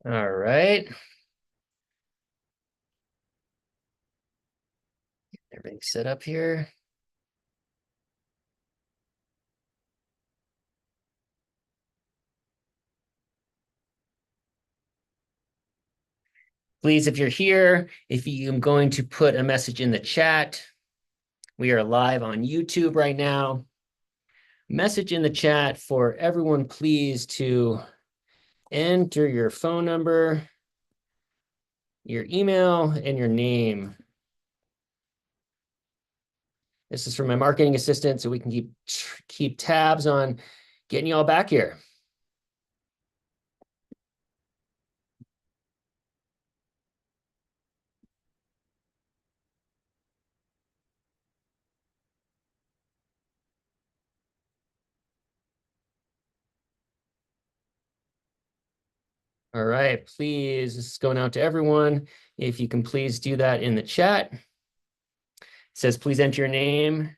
All right. Everything set up here. Please, if you're here, if I'm going to put a message in the chat. We are live on YouTube right now. Message in the chat for everyone, please, to enter your phone number, your email, and your name. This is for my marketing assistant, so we can keep tabs on getting you all back here. All right, please, this is going out to everyone. If you can please do that in the chat. It says, please enter your name,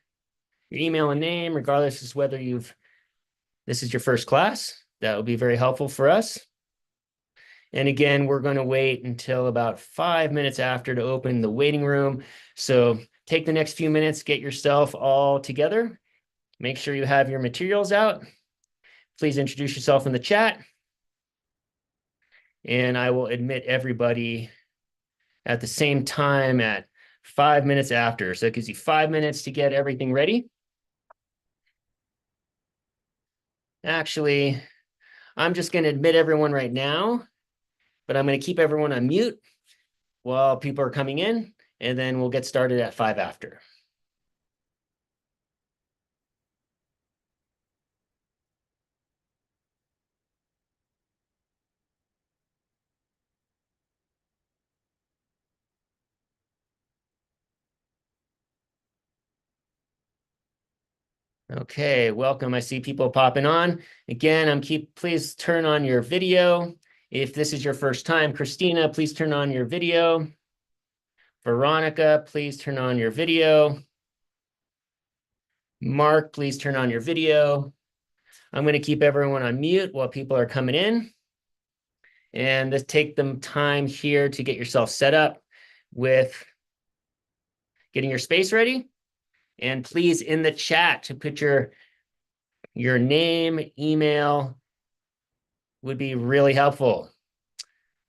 your email and name, regardless of whether this is your first class. That will be very helpful for us. And again, we're going to wait until about 5 minutes after to open the waiting room. So take the next few minutes, get yourself all together. Make sure you have your materials out. Please introduce yourself in the chat. And I will admit everybody at the same time at 5 minutes after. So it gives you 5 minutes to get everything ready. Actually, I'm just going to admit everyone right now, but I'm going to keep everyone on mute while people are coming in, and then we'll get started at 5 after. Okay, welcome. I see people popping on. Again, please turn on your video. If this is your first time, Christina, please turn on your video. Veronica, please turn on your video. Mark, please turn on your video. I'm going to keep everyone on mute while people are coming in. And let's take them time here to get yourself set up with getting your space ready. And please, in the chat, to put your name, email would be really helpful.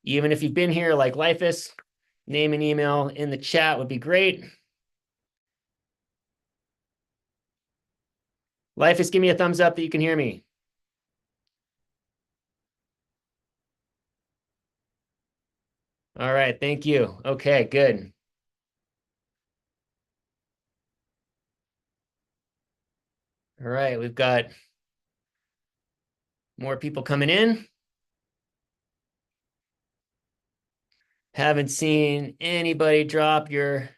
Even if you've been here like Lifus, name and email in the chat would be great. Lifus, give me a thumbs up that you can hear me. All right, thank you. Okay, good. All right, we've got more people coming in. Haven't seen anybody drop your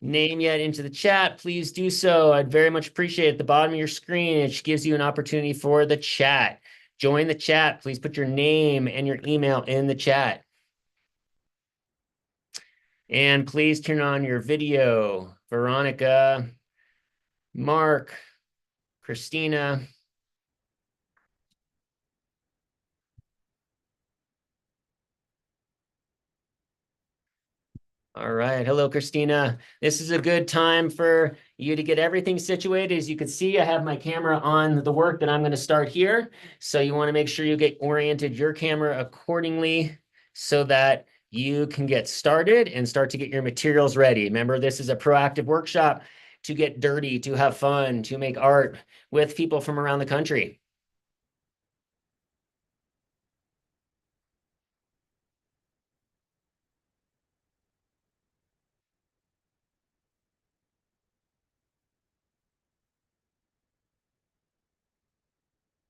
name yet into the chat. Please do so. I'd very much appreciate it. At the bottom of your screen, it gives you an opportunity for the chat. Join the chat. Please put your name and your email in the chat. And please turn on your video. Veronica, Mark, Christina. All right. Hello, Christina. This is a good time for you to get everything situated. As you can see, I have my camera on the work that I'm going to start here. So you want to make sure you get oriented your camera accordingly so that you can get started and start to get your materials ready. Remember, this is a proactive workshop to get dirty, to have fun, to make art with people from around the country.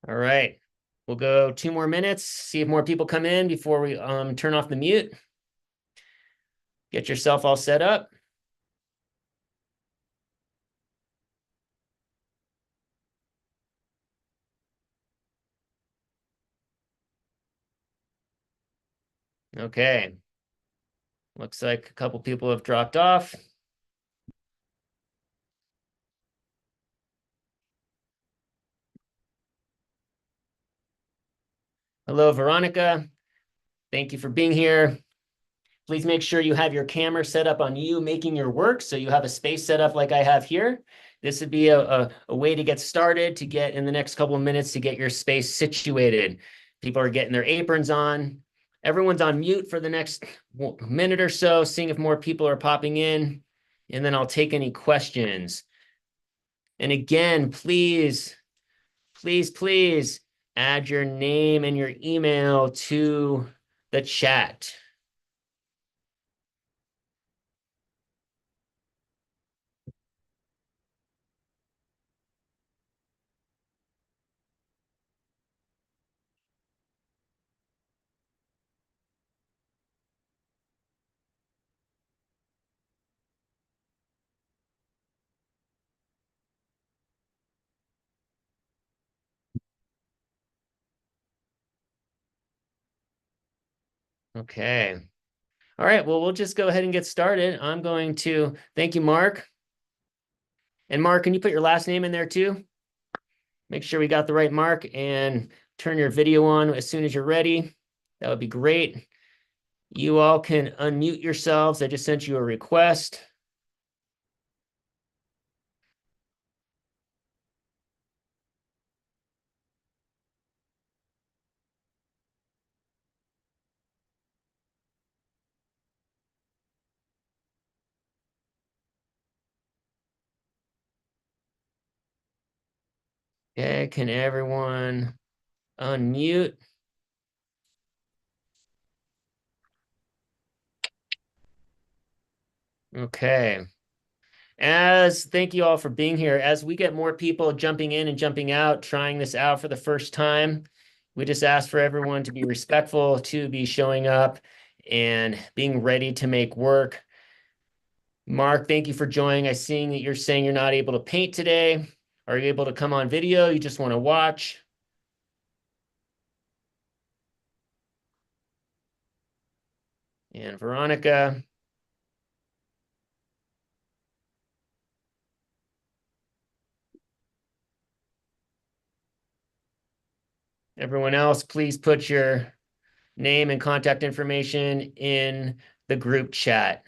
All right. We'll go 2 more minutes, see if more people come in before we turn off the mute. Get yourself all set up. Okay. Looks like a couple people have dropped off. Hello, Veronica. Thank you for being here. Please make sure you have your camera set up on you making your work, so you have a space set up like I have here. This would be a way to get started, to get in the next couple of minutes to get your space situated. People are getting their aprons on. Everyone's on mute for the next minute or so, seeing if more people are popping in, and then I'll take any questions. And again, please, please, please add your name and your email to the chat. Okay. All right, well, we'll just go ahead and get started. I'm going to thank you, Mark. And Mark, can you put your last name in there too? Make sure we got the right Mark, and turn your video on as soon as you're ready. That would be great. You all can unmute yourselves. I just sent you a request. Okay, can everyone unmute? Okay. Thank you all for being here. As we get more people jumping in and jumping out, trying this out for the first time, we just ask for everyone to be respectful, to be showing up and being ready to make work. Mark, thank you for joining. I see that you're saying you're not able to paint today. Are you able to come on video? You just want to watch? And Veronica. Everyone else, please put your name and contact information in the group chat.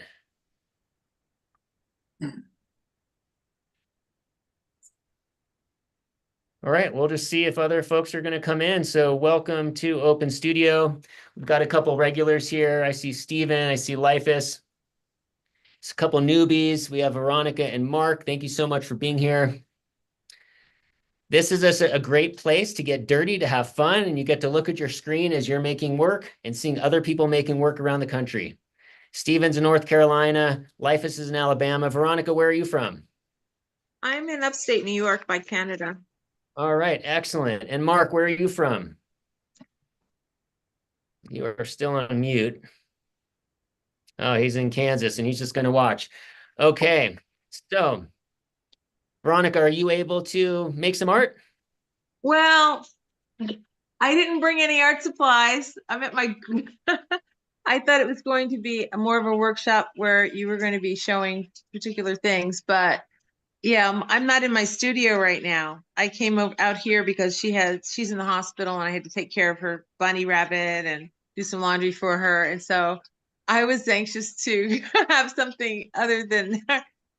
All right, we'll just see if other folks are going to come in. So welcome to Open Studio. We've got a couple regulars here. I see Steven, I see Lifus. It's a couple newbies. We have Veronica and Mark. Thank you so much for being here. This is a great place to get dirty, to have fun, and you get to look at your screen as you're making work and seeing other people making work around the country. Steven's in North Carolina. Lifus is in Alabama. Veronica, where are you from? I'm in upstate New York by Canada. All right, excellent. And Mark, where are you from? You are still on mute. Oh, he's in Kansas and he's just going to watch. Okay, so Veronica, are you able to make some art? Well, I didn't bring any art supplies. I'm at my, I thought it was going to be more of a workshop where you were going to be showing particular things, but yeah, I'm not in my studio right now. I came out here because she's in the hospital and I had to take care of her bunny rabbit and do some laundry for her. And so I was anxious to have something other than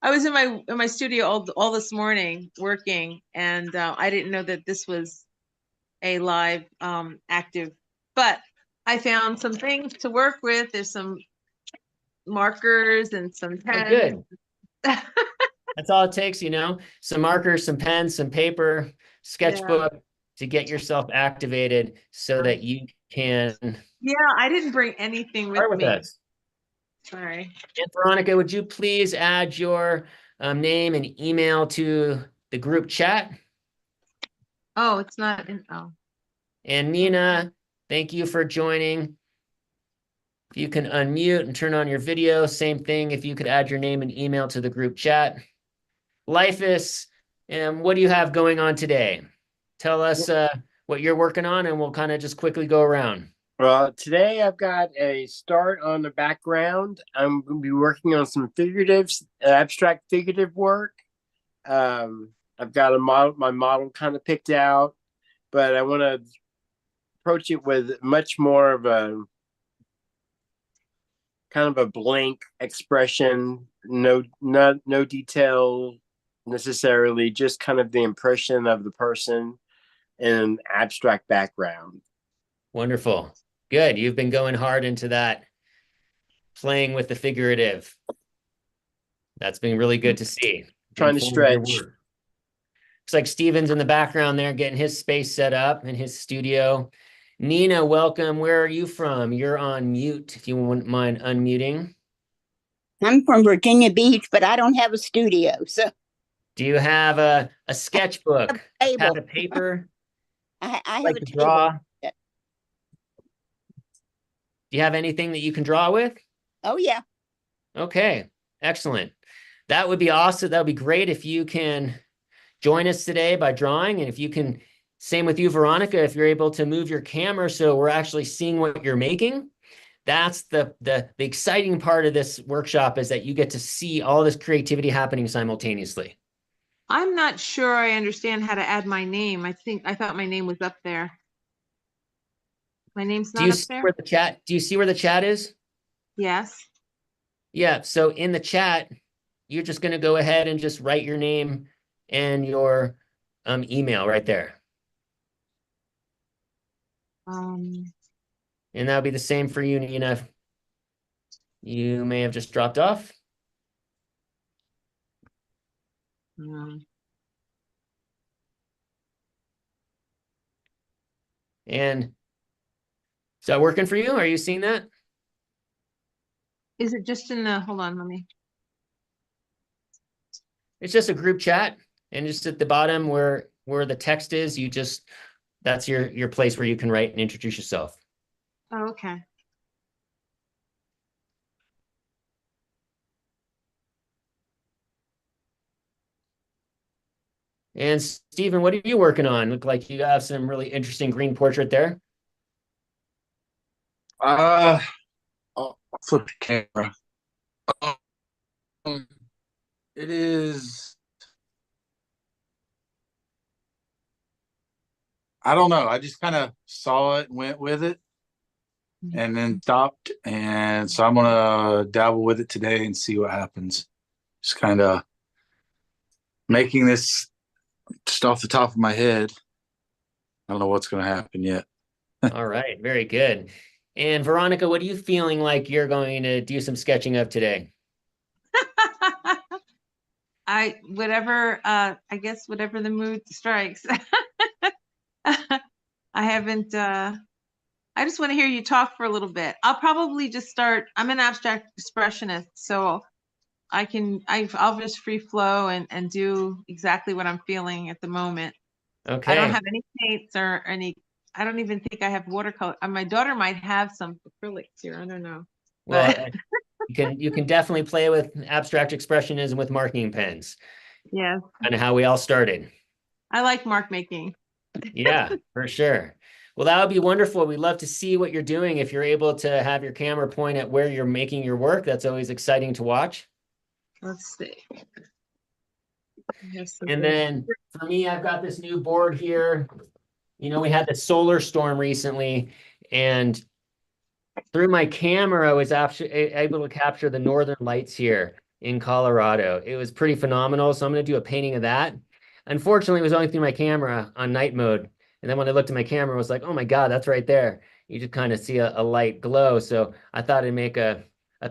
I was in my studio all this morning working, and I didn't know that this was a live active, but I found some things to work with. There's some markers and some Oh, pens. good. That's all it takes, you know, some markers, some pens, some paper, sketchbook to get yourself activated so that you can Yeah, I didn't bring anything with start with me. us. Sorry. And Veronica, would you please add your name and email to the group chat? Oh, it's not in. Oh. And Nina, thank you for joining. If you can unmute and turn on your video, same thing. If you could add your name and email to the group chat. Lifus, what do you have going on today? Tell us what you're working on, and we'll kind of just quickly go around. Well, today I've got a start on the background. I'm going to be working on some abstract figurative work. I've got my model kind of picked out, but I want to approach it with much more of a kind of a blank expression, no detail necessarily, just kind of the impression of the person in an abstract background. Wonderful. Good. You've been going hard into that, playing with the figurative. That's been really good to see. Trying to Informed your stretch. work. Looks like Steven's in the background there getting his space set up in his studio. Nina, welcome. Where are you from? You're on mute if you wouldn't mind unmuting. I'm from Virginia Beach, but I don't have a studio, so Do you have a sketchbook, a table. pad of paper? I have Like a to table. draw? Do you have anything that you can draw with? Oh yeah. Okay, excellent. That would be awesome. That would be great if you can join us today by drawing. And if you can, same with you, Veronica, if you're able to move your camera so we're actually seeing what you're making. That's the exciting part of this workshop, is that you get to see all this creativity happening simultaneously. I'm not sure I understand how to add my name. I thought my name was up there. My name's Do not you up see there? where the chat, do you see where the chat is? Yes. Yeah, so in the chat, you're just going to go ahead and just write your name and your email right there. Um, And that'll be the same for you, Nina. You may have just dropped off. um, And is that working for you? Are you seeing that? is it just in the, hold on, let me, It's just a group chat, and just at the bottom where the text is, you just, that's your place where you can write and introduce yourself. oh, okay. And Stephen, what are you working on? Look like you have some really interesting green portrait there. I'll flip the camera. It is. I don't know. I just kind of saw it and went with it and then stopped. And so I'm going to dabble with it today and see what happens. Just kind of making this just off the top of my head. I don't know what's going to happen yet. All right, very good. And Veronica, what are you feeling like you're going to do some sketching of today? I guess whatever the mood strikes. I haven't, I just want to hear you talk for a little bit. I'll probably just start, I'm an abstract expressionist, so I'll just free flow and do exactly what I'm feeling at the moment. Okay. I don't have any paints or any, I don't even think I have watercolor. My daughter might have some acrylics here, I don't know. Well, But you can definitely play with abstract expressionism with marking pens. yeah, Kind of how we all started. I like mark making. Yeah, for sure. Well, that would be wonderful. We'd love to see what you're doing. If you're able to have your camera point at where you're making your work, that's always exciting to watch. Let's see. And then for me, I've got this new board here. You know, we had the solar storm recently, and through my camera, I was actually able to capture the northern lights here in Colorado. It was pretty phenomenal. So I'm going to do a painting of that. Unfortunately, it was only through my camera on night mode. And then when I looked at my camera, I was like, oh my God, that's right there. You just kind of see a light glow. So I thought I'd make a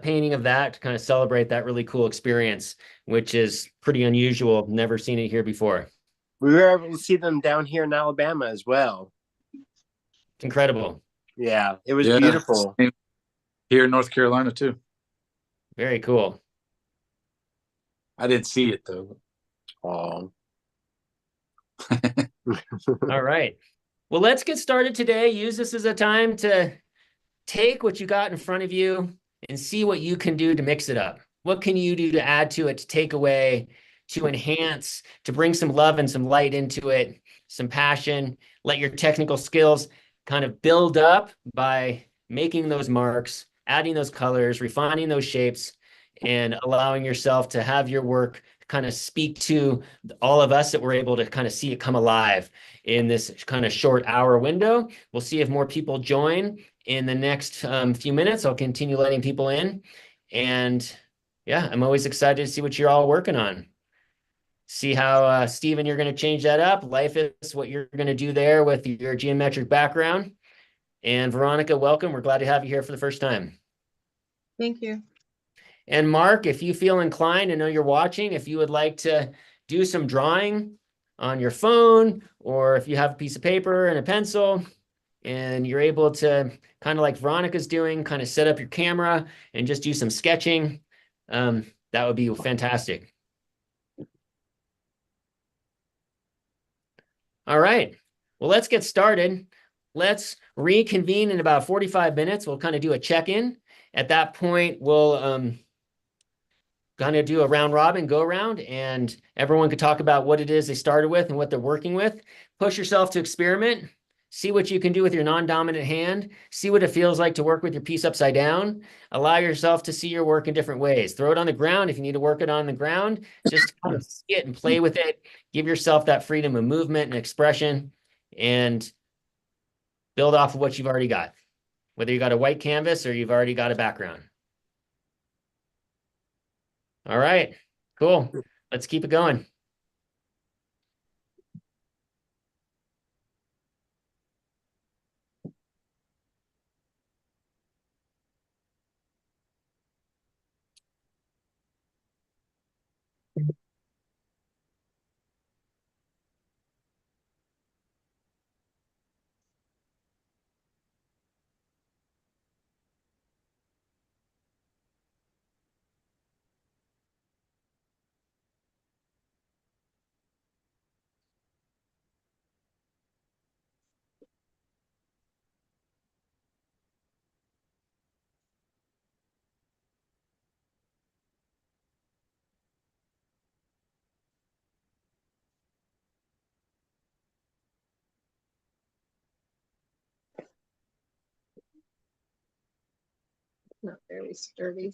painting of that to kind of celebrate that really cool experience, which is pretty unusual. Never seen it here before. We were able to see them down here in Alabama as well. It's incredible. Yeah, it was Yeah, beautiful. same here in North Carolina too. Very cool. I didn't see it though. Oh. All right. Well, let's get started today. Use this as a time to take what you got in front of you and see what you can do to mix it up. What can you do to add to it, to take away, to enhance, to bring some love and some light into it, some passion, let your technical skills kind of build up by making those marks, adding those colors, refining those shapes, and allowing yourself to have your work kind of speak to all of us that were able to kind of see it come alive in this kind of short hour window. We'll see if more people join in the next few minutes. I'll continue letting people in. And yeah, I'm always excited to see what you're all working on. See how, Stephen, you're going to change that up. Life is what you're going to do there with your geometric background. And Veronica, welcome. We're glad to have you here for the first time. Thank you. And Mark, if you feel inclined, I know you're watching, if you would like to do some drawing on your phone, or if you have a piece of paper and a pencil, and you're able to, kind of like Veronica's doing, kind of set up your camera and just do some sketching, that would be fantastic. All right, well, let's get started. Let's reconvene in about 45 minutes. We'll kind of do a check-in. At that point, we'll kind of do a round robin go around, and everyone could talk about what it is they started with and what they're working with. Push yourself to experiment. See what you can do with your non-dominant hand. See what it feels like to work with your piece upside down. Allow yourself to see your work in different ways. Throw it on the ground if you need to work it on the ground. Just kind of see it and play with it. Give yourself that freedom of movement and expression, and build off of what you've already got, whether you got a white canvas or you've already got a background. All right, cool. Let's keep it going. Not very sturdy.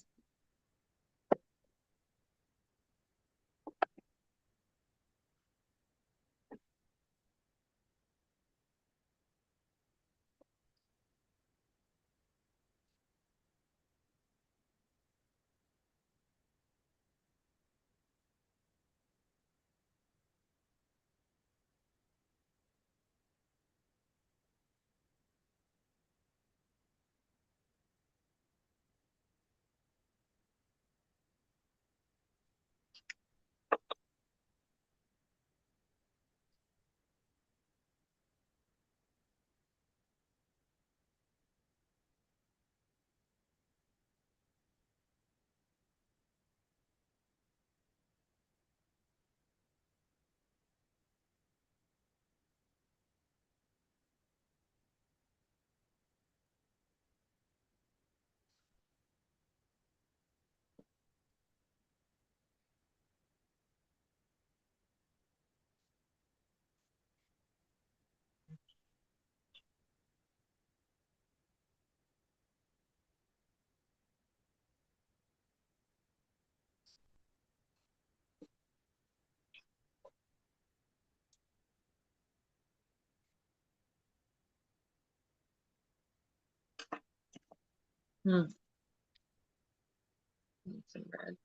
Hmm. Some red.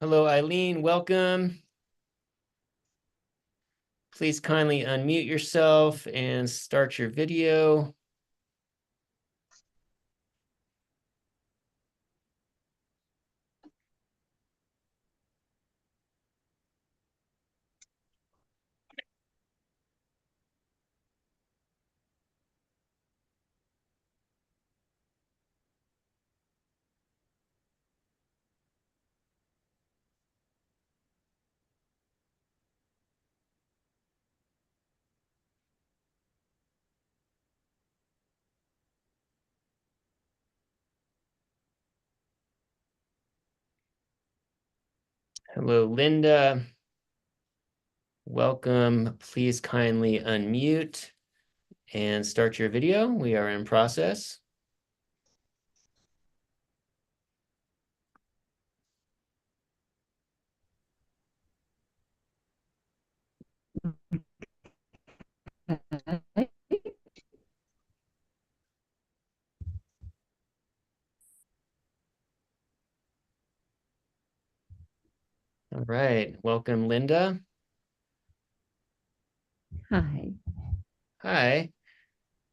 Hello, Eileen, welcome. Please kindly unmute yourself and start your video. Hello, Linda. Welcome. Please kindly unmute and start your video. We are in process. All right. Welcome, Linda. Hi. Hi.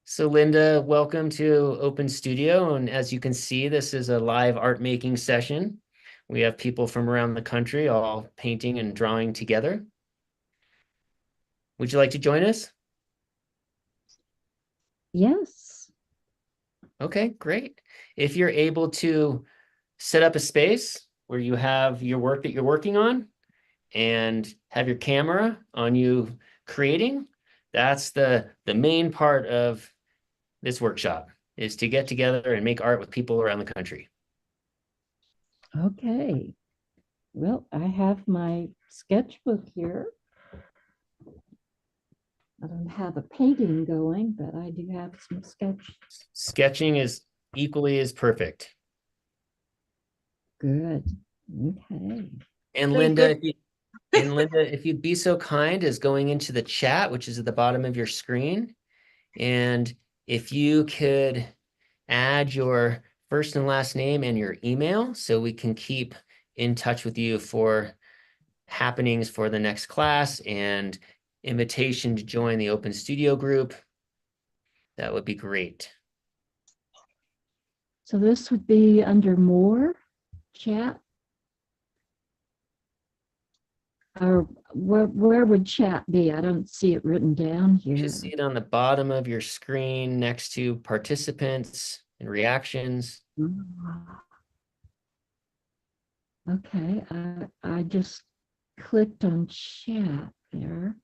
So Linda, welcome to Open Studio. And as you can see, this is a live art making session. We have people from around the country all painting and drawing together. Would you like to join us? Yes. Okay, great. If you're able to set up a space where you have your work that you're working on and have your camera on you creating, that's the main part of this workshop, is to get together and make art with people around the country. Okay. Well, I have my sketchbook here. I don't have a painting going, but I do have some sketch. Sketching is equally as perfect. Good. Okay. And So Linda, good. if you'd be so kind as going into the chat, which is at the bottom of your screen, and if you could add your first and last name and your email so we can keep in touch with you for happenings for the next class and invitation to join the Open Studio group, that would be great. So this would be under more chat. Or where would chat be? I don't see it written down You here. should see it on the bottom of your screen next to participants and reactions. Ah. Okay, I just clicked on chat there.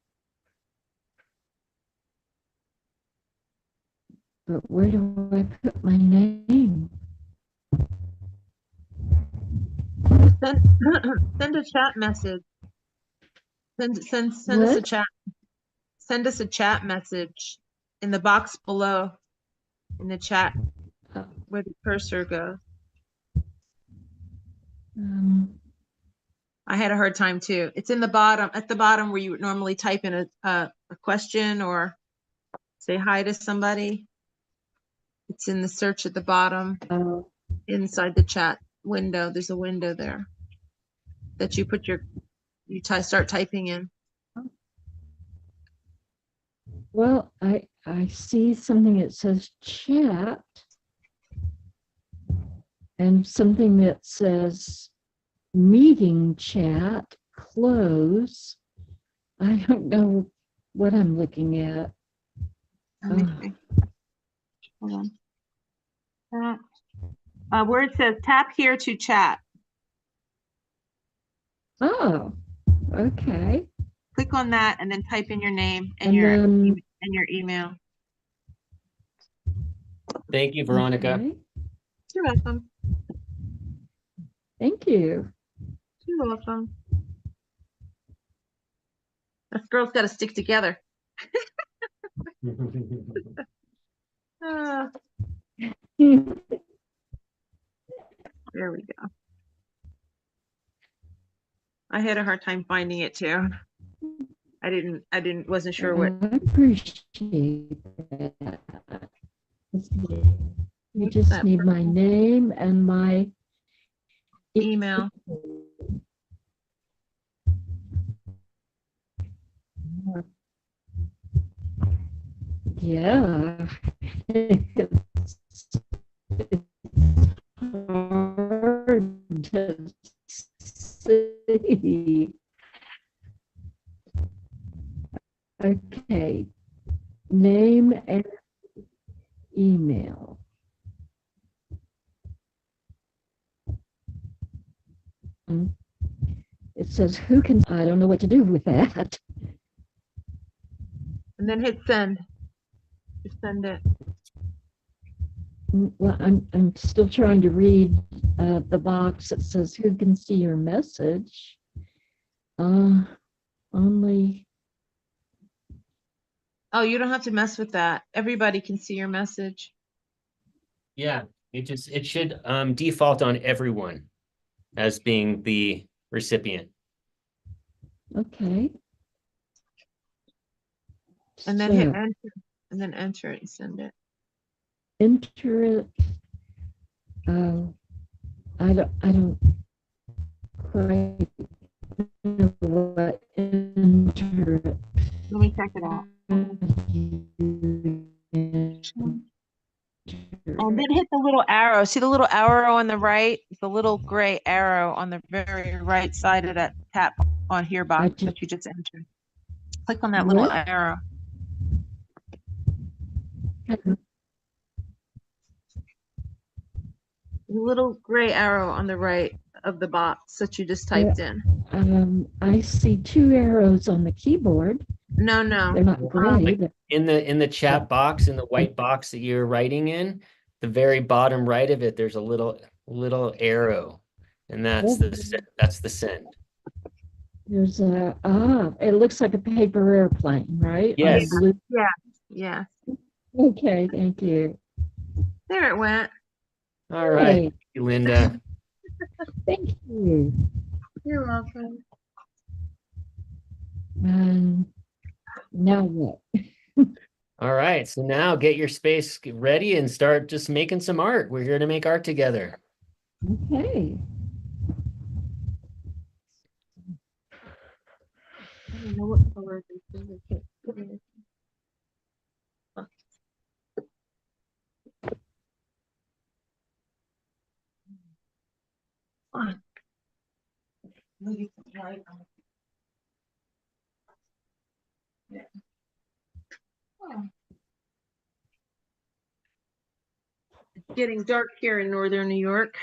But where do I put my name? Send a chat message. Send us a What? chat. Send us a chat message in the box below, in the chat Oh, where the cursor goes. I had a hard time too. It's in the bottom, at the bottom where you would normally type in a question or say hi to somebody. It's in the search at the bottom oh, inside the chat window. There's a window there that you put start typing in. well, I see something that says chat and something that says meeting chat close. I don't know what I'm looking at. Let me see. Hold on. Where it says tap here to chat. Oh, okay. Click on that and then type in your name and And your then, email. Thank you, Veronica. okay. You're welcome. Thank you. You're welcome. Us girls got to stick together. Ah, there we go. I had a hard time finding it too. Wasn't sure what. I appreciate that. You just need my name and my Email. Yeah. It's hard to see. Okay. Name and email. It says who can, I don't know what to do with that. And then hit send. Just send it. Well, I'm still trying to read the box that says who can see your message. Only, Oh, you don't have to mess with that. Everybody can see your message. Yeah, it should default on everyone as being the recipient. okay. And then hit So, enter. And then enter it and send it. enter it. I don't quite know what enter it. Let me check it out. And then hit the little arrow. See the little arrow on the right? The little gray arrow on the very right side of that tap on here box that you just entered. Click on that little What? arrow. The little gray arrow on the right of the box that you just typed in. I see two arrows on the keyboard. No, no. They're not gray. Like in the chat box, in the white box that you're writing in, the very bottom right of it, there's a little arrow, and that's the send. There's it looks like a paper airplane, right? On the Yes. blue- Yeah. Okay, thank you. There it went. All right, Hey, thank you, Linda. thank you. You're welcome. Now what? All right, so now get your space ready and start just making some art. We're here to make art together. Okay. I don't know what color this is. On. Maybe it's right on. Yeah. Oh. It's getting dark here in northern New York.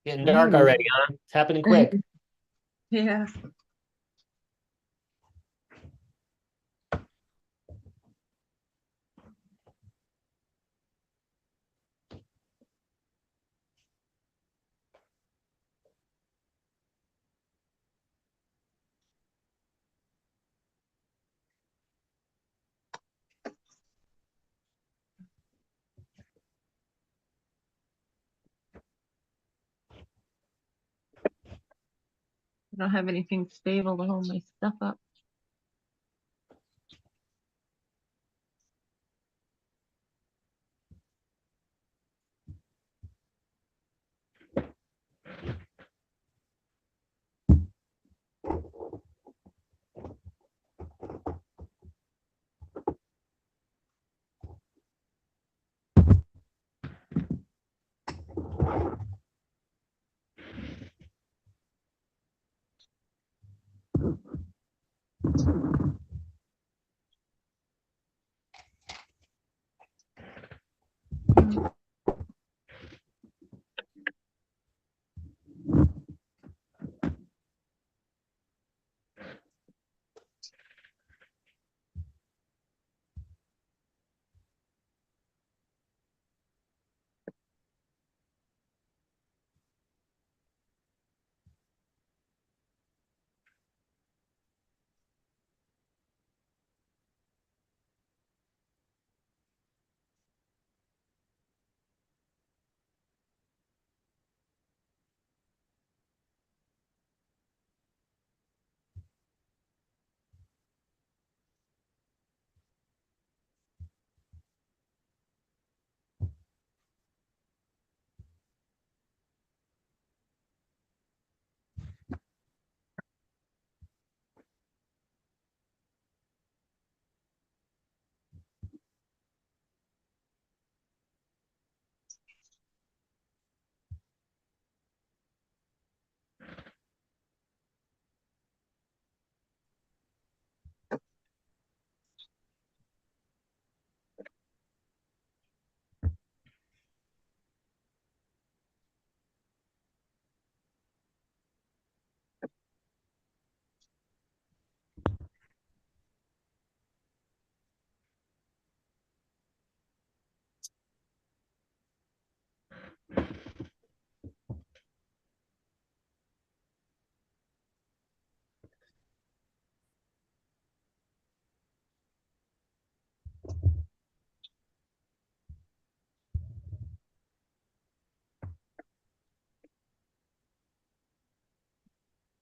Getting dark already, huh? It's happening quick. Yeah. I don't have anything stable to hold my stuff up.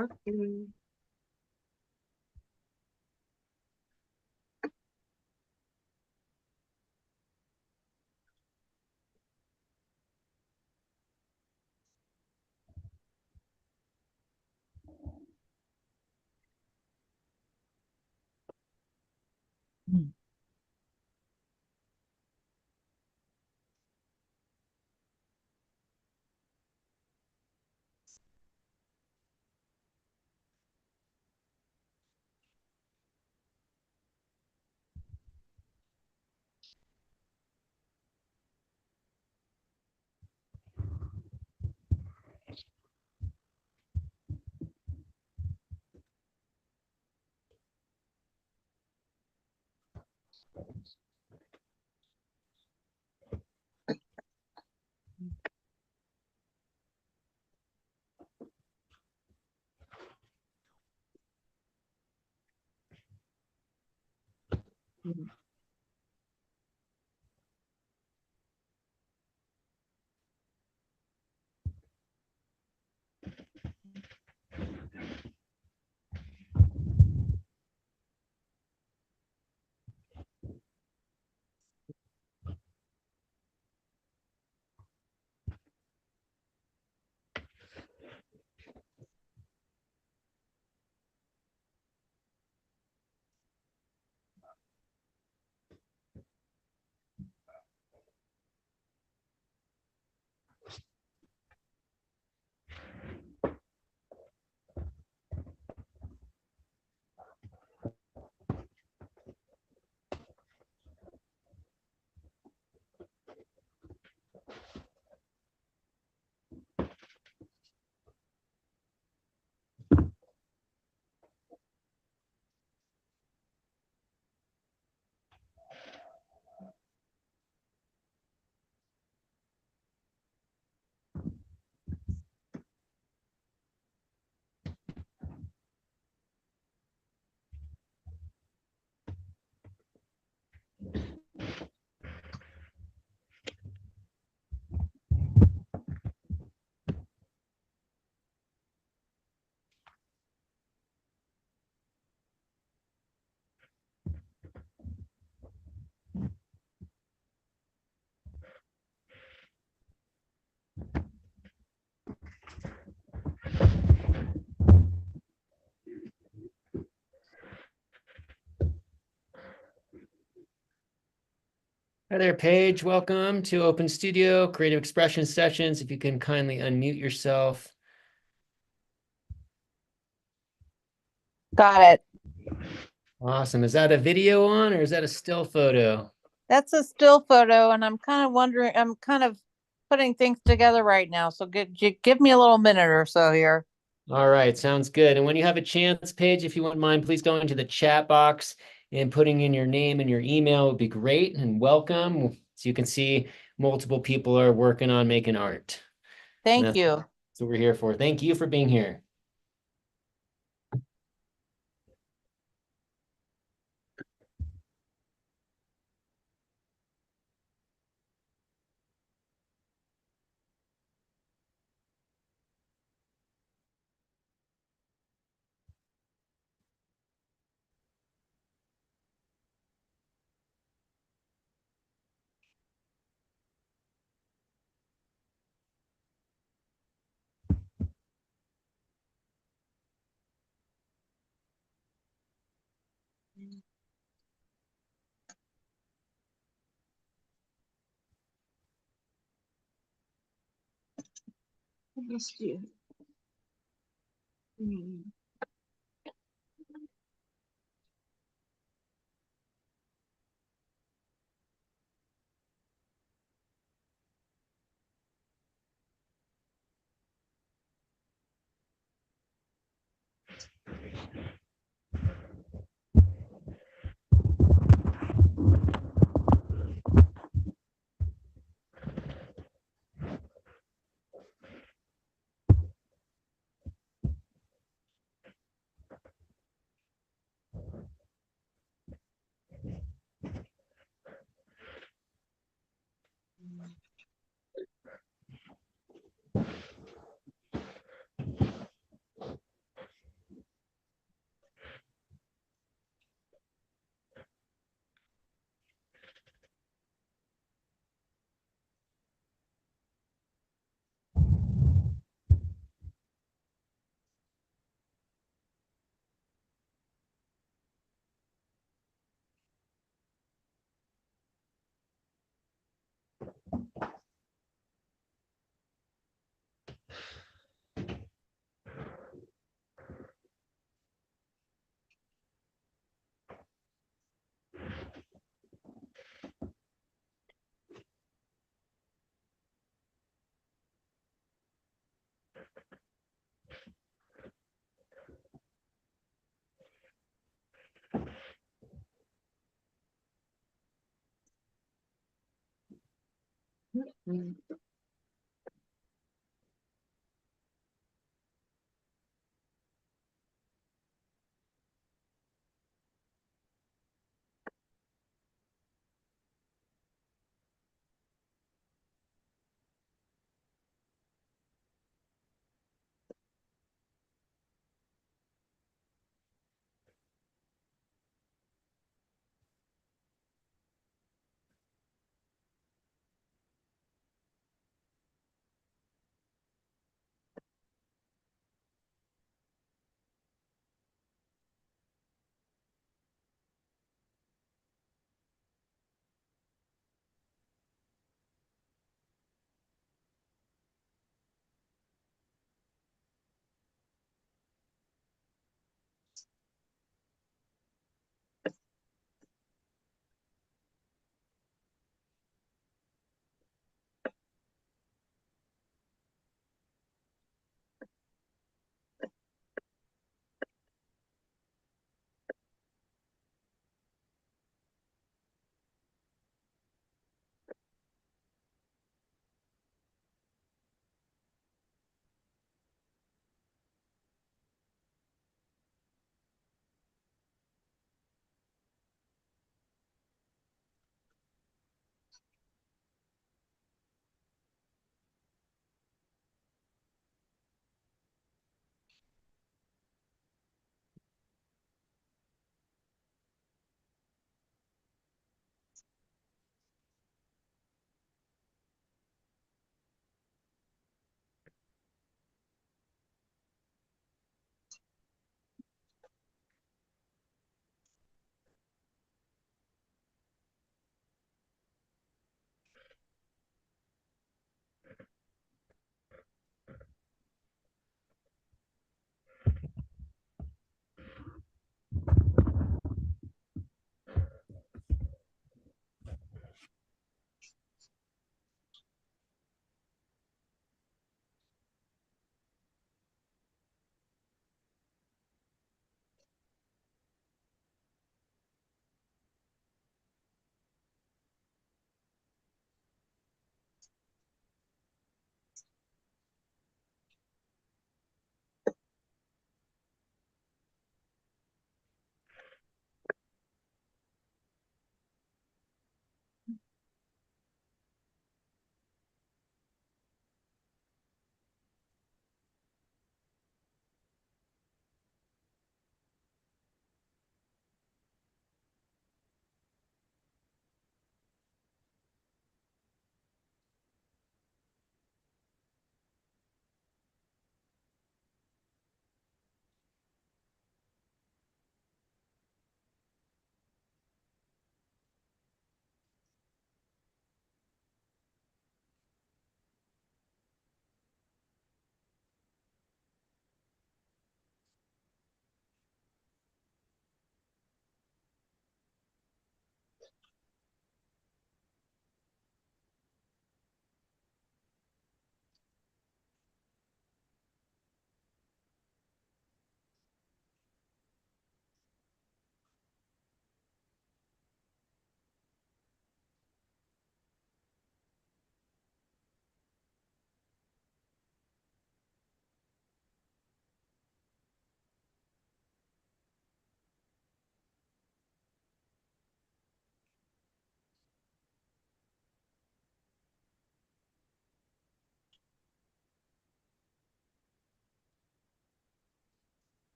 Okay. Hi there, Paige. Welcome to Open Studio Creative Expression Sessions. If you can kindly unmute yourself. Got it. Awesome. Is that a video on or is that a still photo? That's a still photo, and I'm kind of wondering, I'm kind of putting things together right now. So give me a little minute or so here. All right, sounds good. And when you have a chance, Paige, if you wouldn't mind, please go into the chat box and putting in your name and your email would be great. And welcome. So you can see multiple people are working on making art. Thank you. That's what we're here for. Thank you for being here. I missed you. Hmm.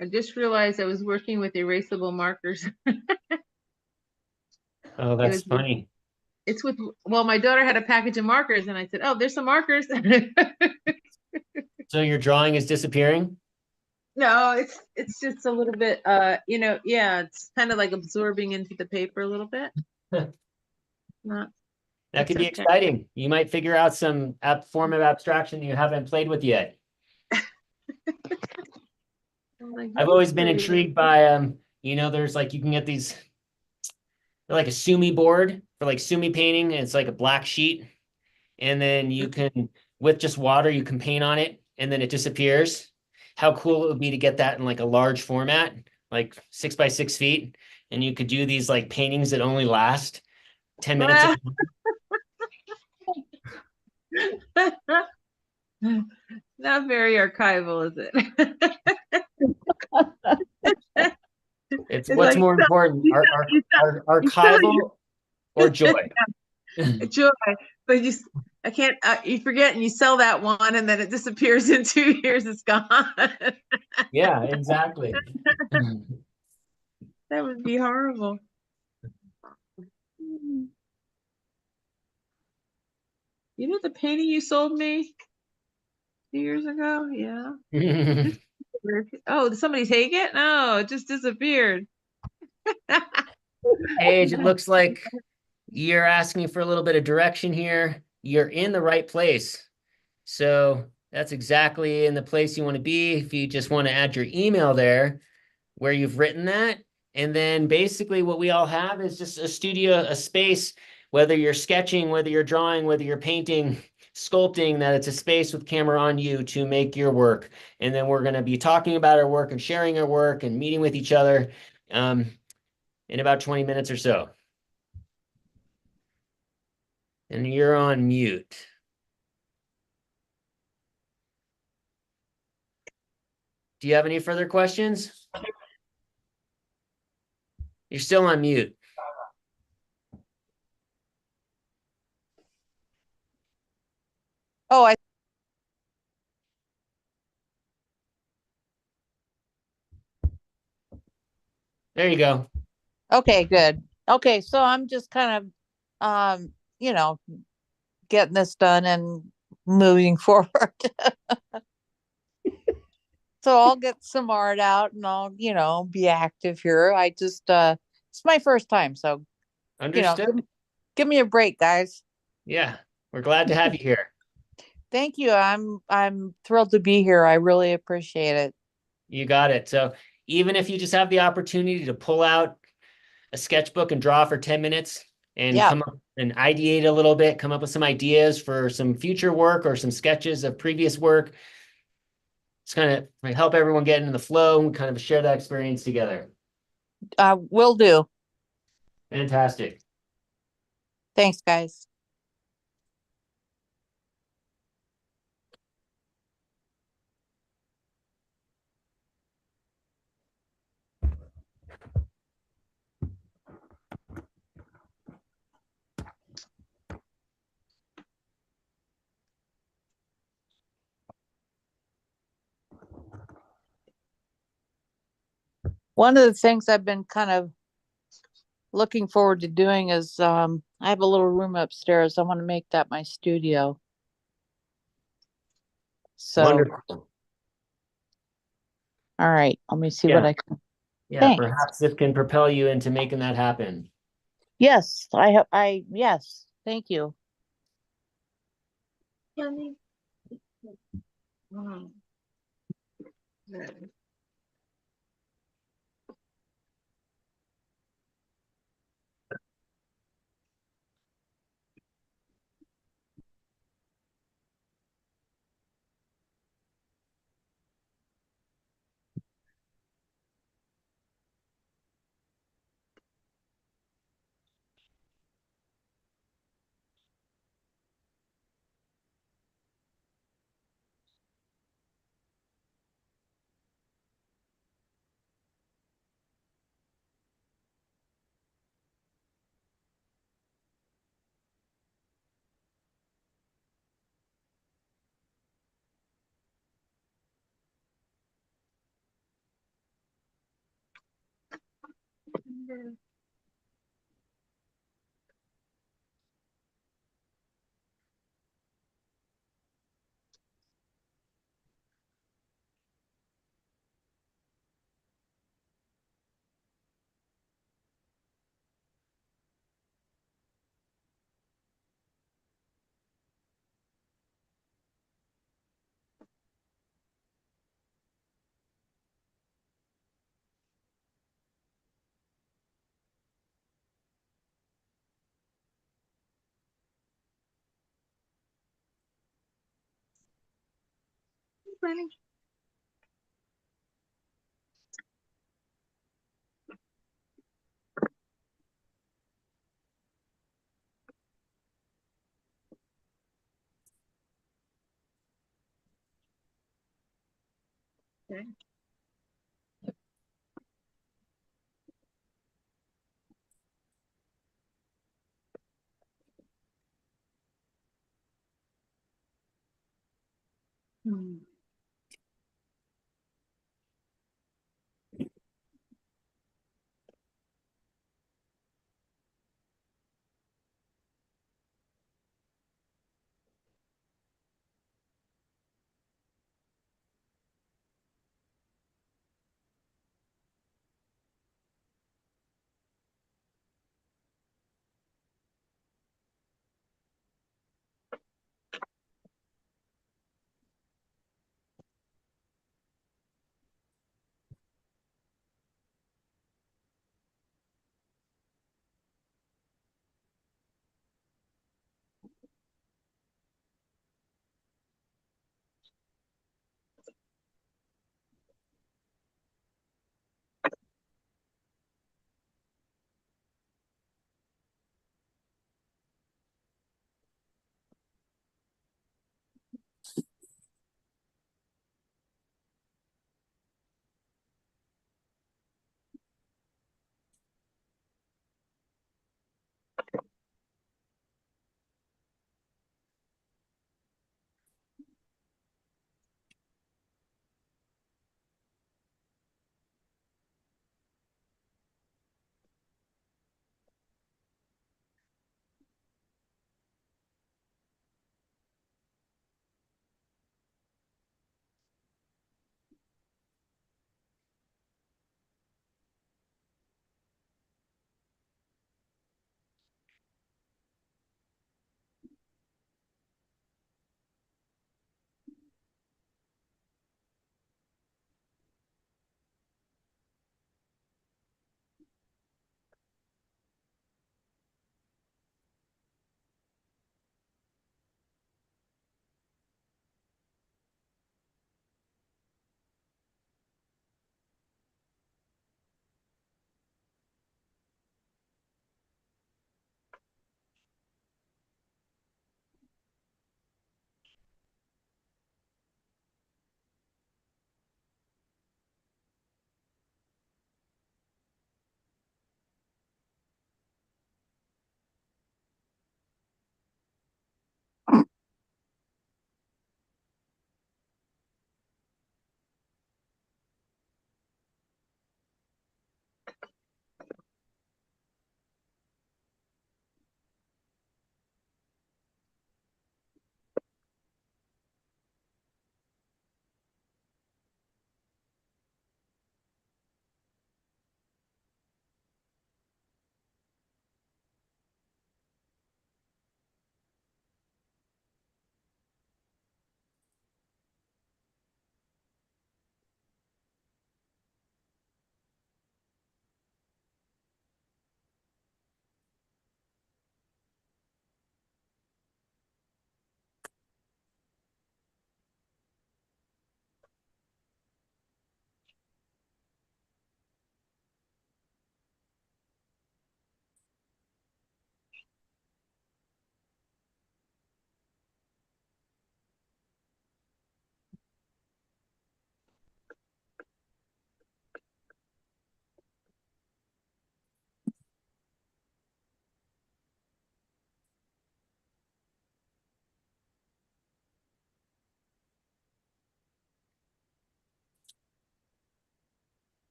I just realized I was working with erasable markers. Oh, It that's was, funny. it's with, well, my daughter had a package of markers and I said, oh, there's some markers. So your drawing is disappearing? No, it's just a little bit, yeah, it's kind of like absorbing into the paper a little bit. Not, That could it's be okay. exciting. You might figure out some form of abstraction you haven't played with yet. I'm like, I've always been intrigued by there's like you can get these they're like a sumi board for like sumi painting, and it's like a black sheet, and then you can with just water you can paint on it and then it disappears. How cool it would be to get that in like a large format, like 6 by 6 feet, and you could do these like paintings that only last 10 minutes. Not very archival, is it? It's It's what's like, more important, archival or joy. joy, but I can't, you forget and you sell that one and then it disappears in 2 years, it's gone. Yeah, exactly. That would be horrible. You know the painting you sold me 2 years ago? Yeah. Oh, did somebody take it? No, it just disappeared. Paige, it looks like you're asking for a little bit of direction here. You're in the right place. So that's exactly in the place you want to be. If you just want to add your email there where you've written that. And then basically what we all have is just a studio, a space, whether you're sketching, whether you're drawing, whether you're painting, sculpting, that it's a space with camera on you to make your work. And then we're going to be talking about our work and sharing our work and meeting with each other in about 20 minutes or so. And you're on mute. Do you have any further questions? You're still on mute. Oh, There you go. okay, good. Okay, so I'm just kind of, getting this done and moving forward. So I'll get some art out and I'll, be active here. I just, it's my first time. So, Understood. give me a break, guys. Yeah, we're glad to have you here. Thank you. I'm thrilled to be here. I really appreciate it. You got it. So even if you just have the opportunity to pull out a sketchbook and draw for 10 minutes and Yeah. come up and ideate a little bit, come up with some ideas for some future work or some sketches of previous work, it's kind of help everyone get into the flow and kind of share that experience together. Will do. Fantastic. Thanks, guys. One of the things I've been kind of looking forward to doing is I have a little room upstairs. I want to make that my studio. So, Wonderful. all right, let me see Yeah. what I can. Yeah, Thanks. perhaps this can propel you into making that happen. Yes, yes, thank you. Funny. Okay. Hmm.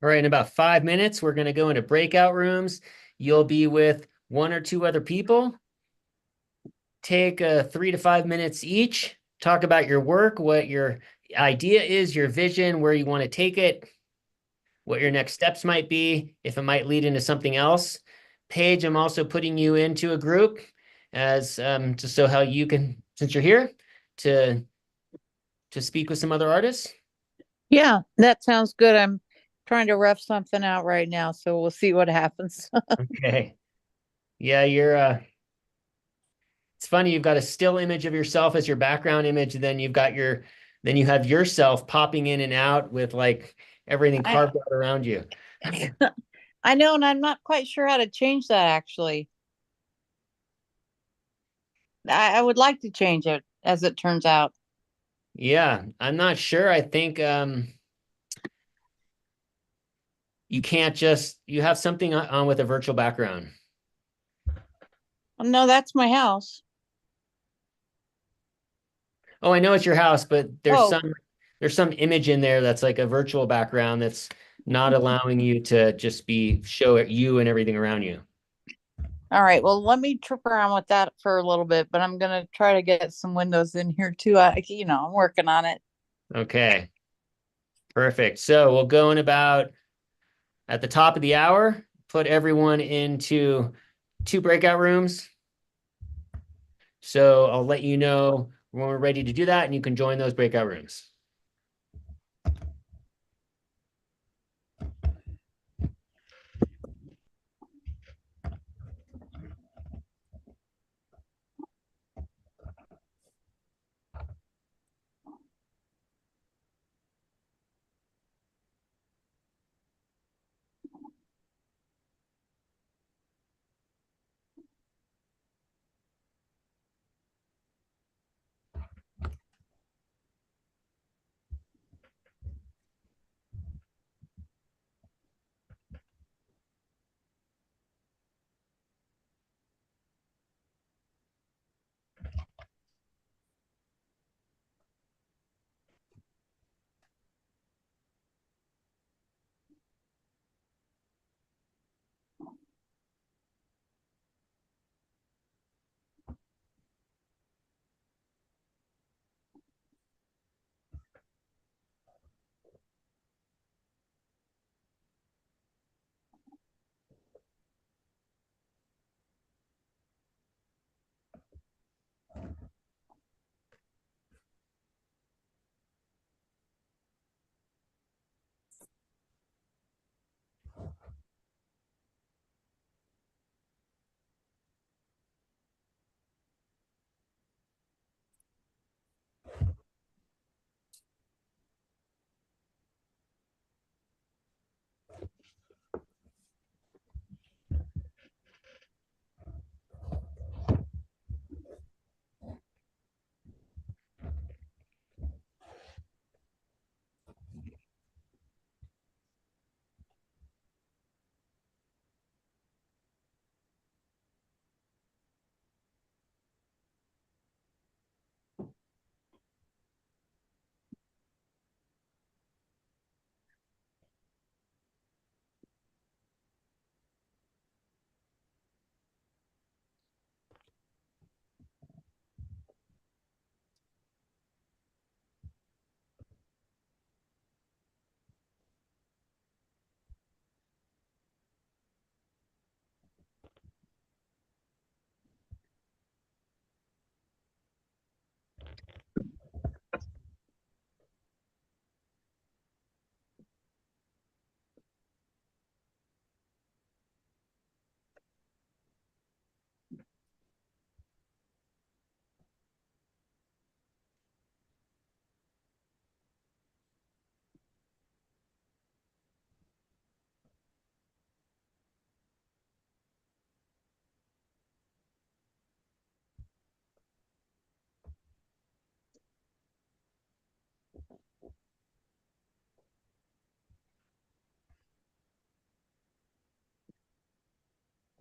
All right, in about 5 minutes, we're going to go into breakout rooms. You'll be with 1 or 2 other people. Take 3 to 5 minutes each. Talk about your work, what your idea is, your vision, where you want to take it, what your next steps might be, if it might lead into something else. Paige, I'm also putting you into a group as just so how you can, since you're here, to speak with some other artists. Yeah, that sounds good. I'm trying to rough something out right now, so we'll see what happens. Okay. Yeah, you're it's funny, you've got a still image of yourself as your background image, and then you have yourself popping in and out with like everything I- carved out around you. I know, and I'm not quite sure how to change that actually. I would like to change it as it turns out. Yeah, I'm not sure. I think you can't just you have something on with a virtual background. Oh, no, that's my house. Oh, I know it's your house, but Oh, there's some image in there that's like a virtual background that's not allowing you to just show it you and everything around you. all right. Well, let me trip around with that for a little bit, but I'm gonna try to get some windows in here too. I'm working on it. Okay. Perfect. So we'll go in about at the top of the hour, put everyone into 2 breakout rooms. So I'll let you know when we're ready to do that, and you can join those breakout rooms.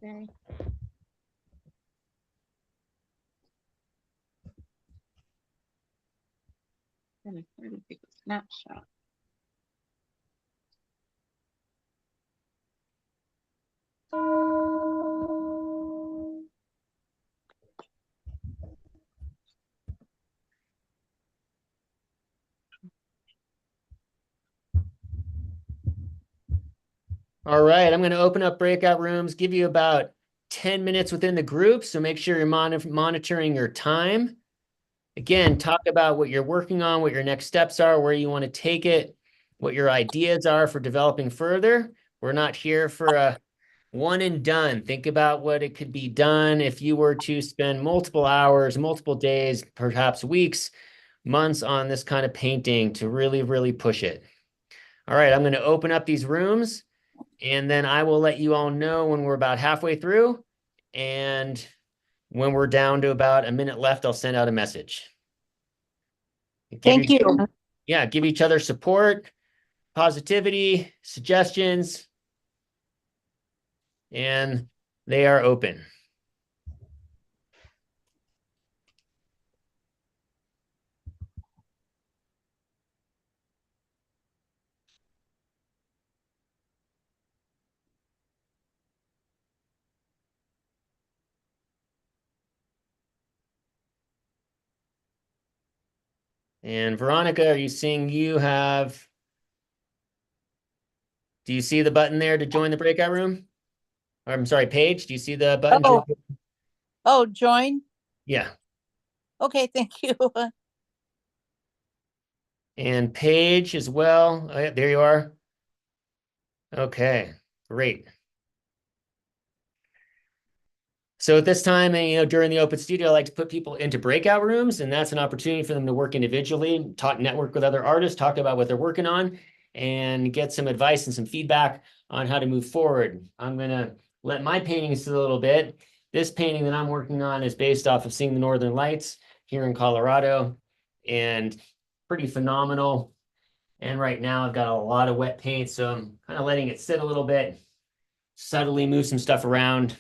Okay. Gonna try to take a snapshot. All right, I'm going to open up breakout rooms, give you about 10 minutes within the group. So make sure you're monitoring your time. Again, talk about what you're working on, what your next steps are, where you want to take it, what your ideas are for developing further. We're not here for a one and done. Think about what it could be done if you were to spend multiple hours, multiple days, perhaps weeks, months on this kind of painting to really, really push it. All right, I'm going to open up these rooms and then I will let you all know when we're about halfway through. And when we're down to about a minute left, I'll send out a message. Thank you. Yeah, give each other support, positivity, suggestions, and they are open. And Veronica, are you seeing do you see the button there to join the breakout room? Or, I'm sorry, Paige, do you see the button? Oh, oh, join. Yeah. Okay, thank you. And Paige as well. Oh, yeah, there you are. Okay, great. So at this time, during the open studio, I like to put people into breakout rooms, and that's an opportunity for them to work individually, network with other artists, talk about what they're working on, and get some advice and some feedback on how to move forward. I'm gonna let my paintings sit a little bit. This painting that I'm working on is based off of seeing the Northern Lights here in Colorado, and pretty phenomenal. And right now I've got a lot of wet paint, so I'm kind of letting it sit a little bit, subtly move some stuff around,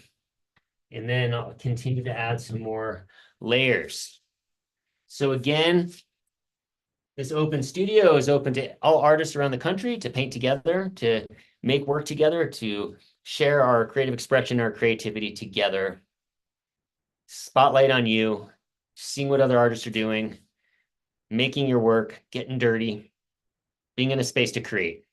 and then I'll continue to add some more layers. So again, this open studio is open to all artists around the country to paint together, to make work together, to share our creative expression, our creativity together. Spotlight on you, seeing what other artists are doing, making your work, getting dirty, being in a space to create.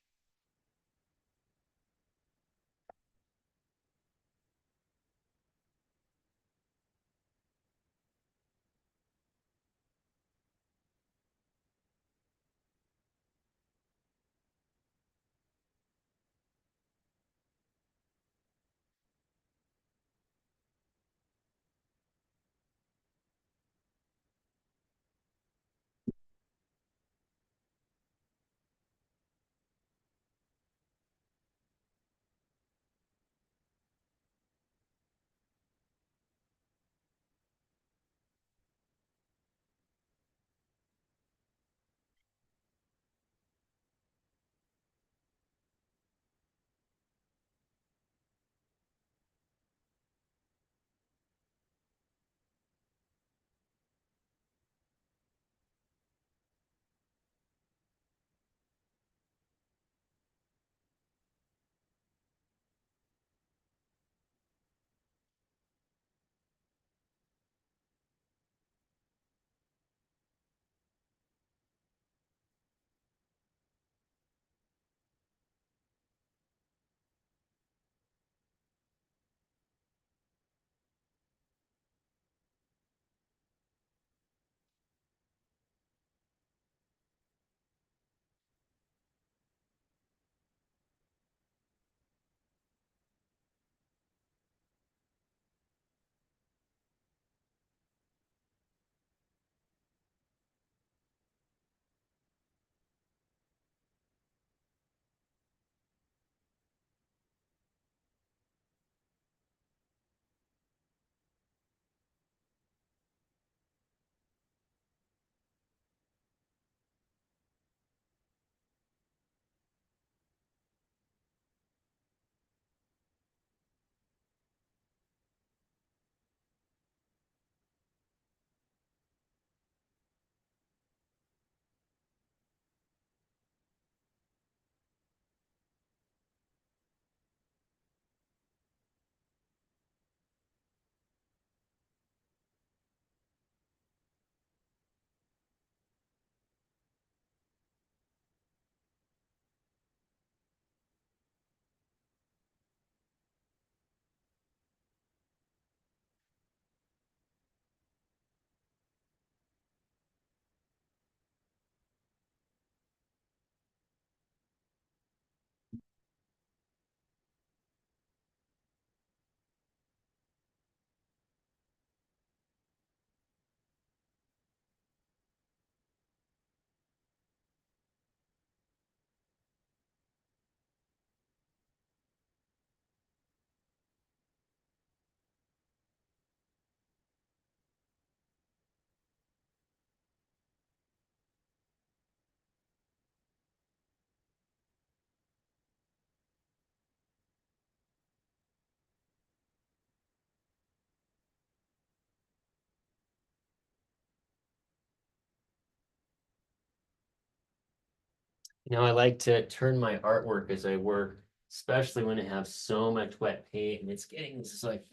I like to turn my artwork as I work, especially when I have so much wet paint and it's getting this like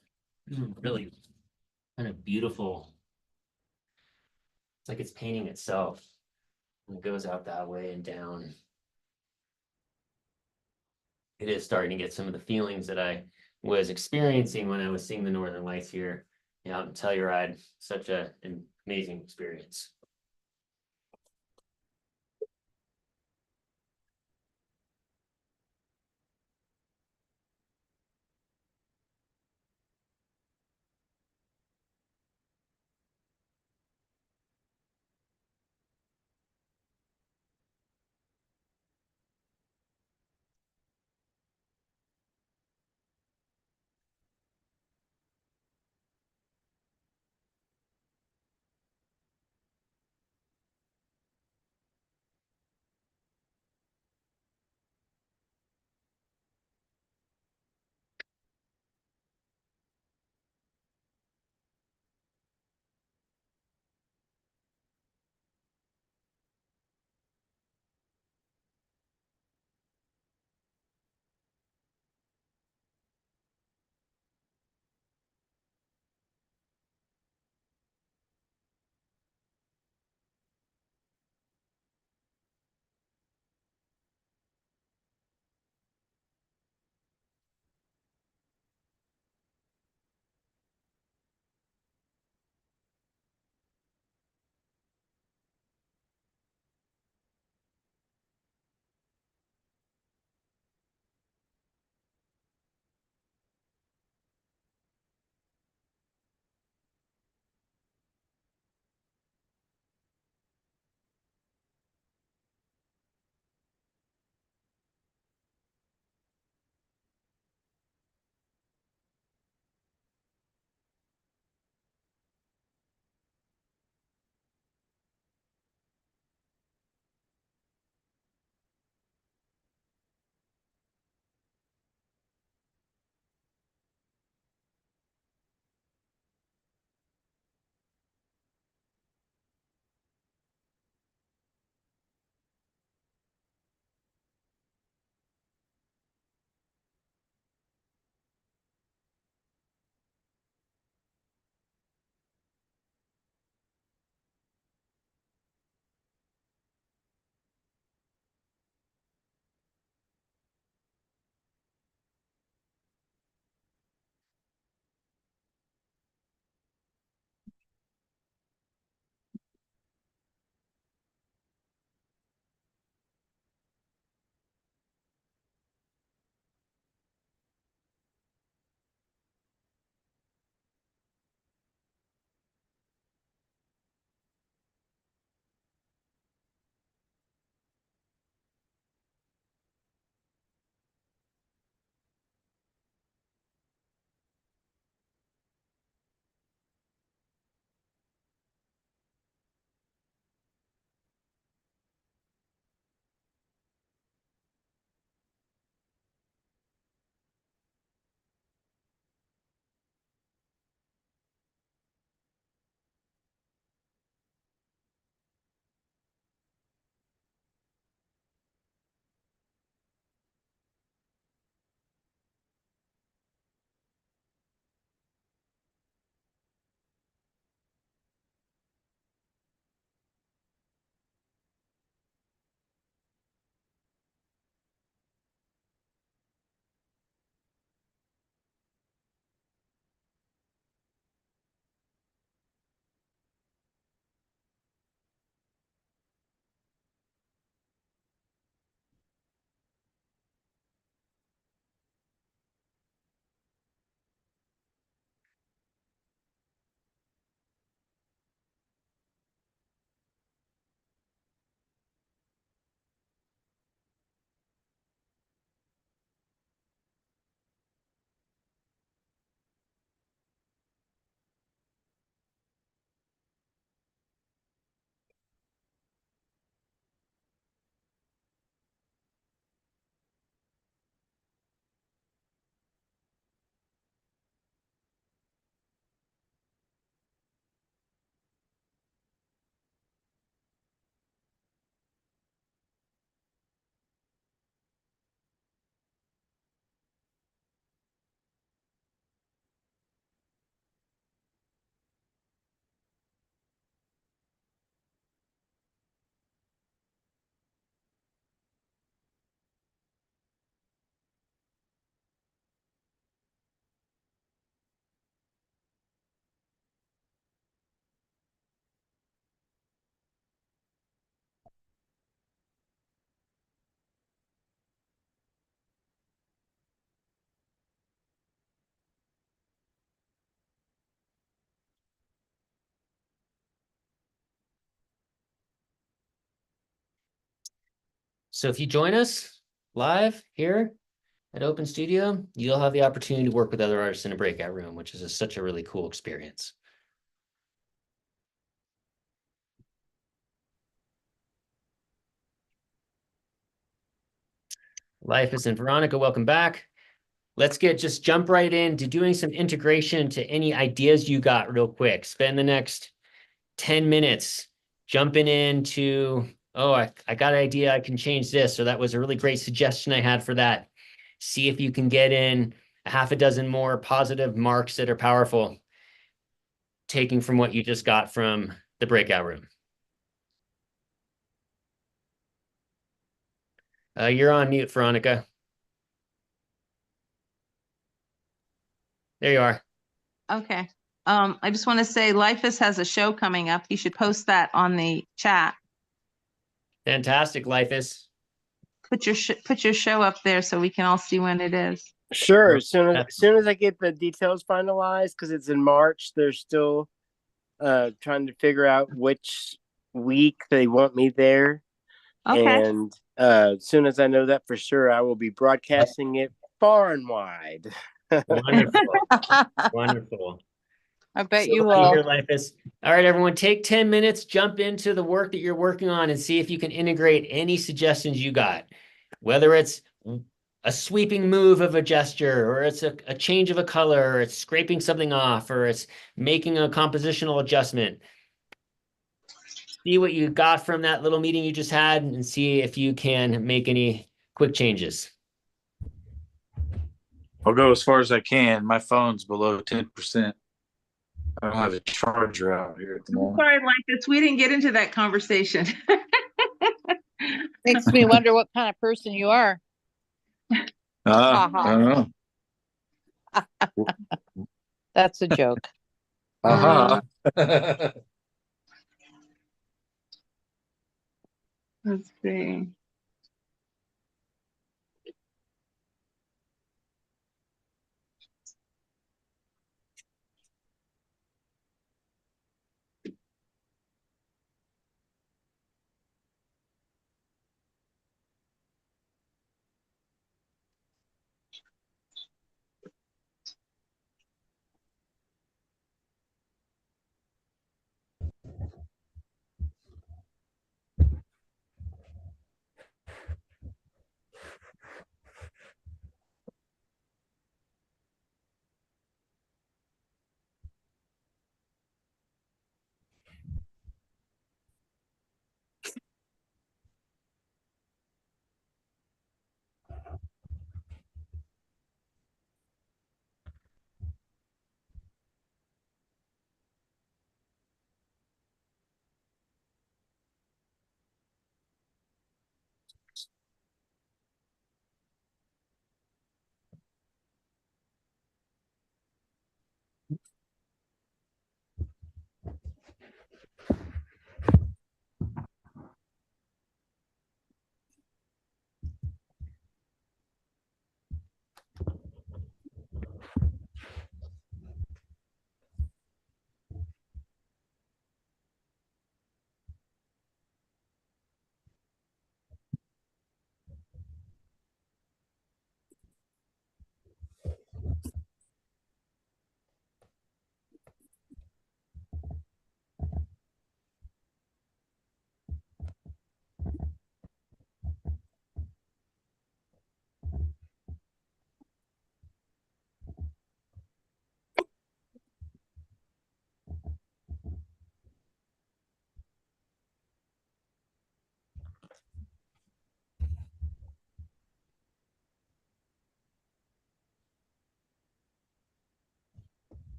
really kind of beautiful. It's like it's painting itself. And it goes out that way and down. It is starting to get some of the feelings that I was experiencing when I was seeing the Northern Lights here. Yeah, out in Telluride, such an amazing experience. So if you join us live here at Open Studio, you'll have the opportunity to work with other artists in a breakout room, which is such a really cool experience. Life and Veronica, welcome back. Let's just jump right into doing some integration to any ideas you got real quick. Spend the next 10 minutes jumping into, oh, I got an idea, I can change this, or that was a really great suggestion I had for that. See if you can get in a half a dozen more positive marks that are powerful, taking from what you just got from the breakout room. You're on mute, Veronica. There you are. Okay. I just want to say Lifeis has a show coming up. You should post that on the chat. Fantastic, Lifeis. Put your show up there so we can all see when it is. Sure. Well, As soon as I get the details finalized, because it's in March, they're still trying to figure out which week they want me there. Okay. And as soon as I know that for sure, I will be broadcasting it far and wide. Wonderful. Wonderful. I bet So you lucky will. here, Lifeis. All right, everyone, take 10 minutes, jump into the work that you're working on and see if you can integrate any suggestions you got, whether it's a sweeping move of a gesture, or it's a change of a color, or it's scraping something off, or it's making a compositional adjustment. See what you got from that little meeting you just had and see if you can make any quick changes. I'll go as far as I can. My phone's below 10%. I don't have a charger out here at the moment. Sorry, Lifeis, we didn't get into that conversation. Makes me wonder what kind of person you are. I don't know. That's a joke. Aha. Let's see.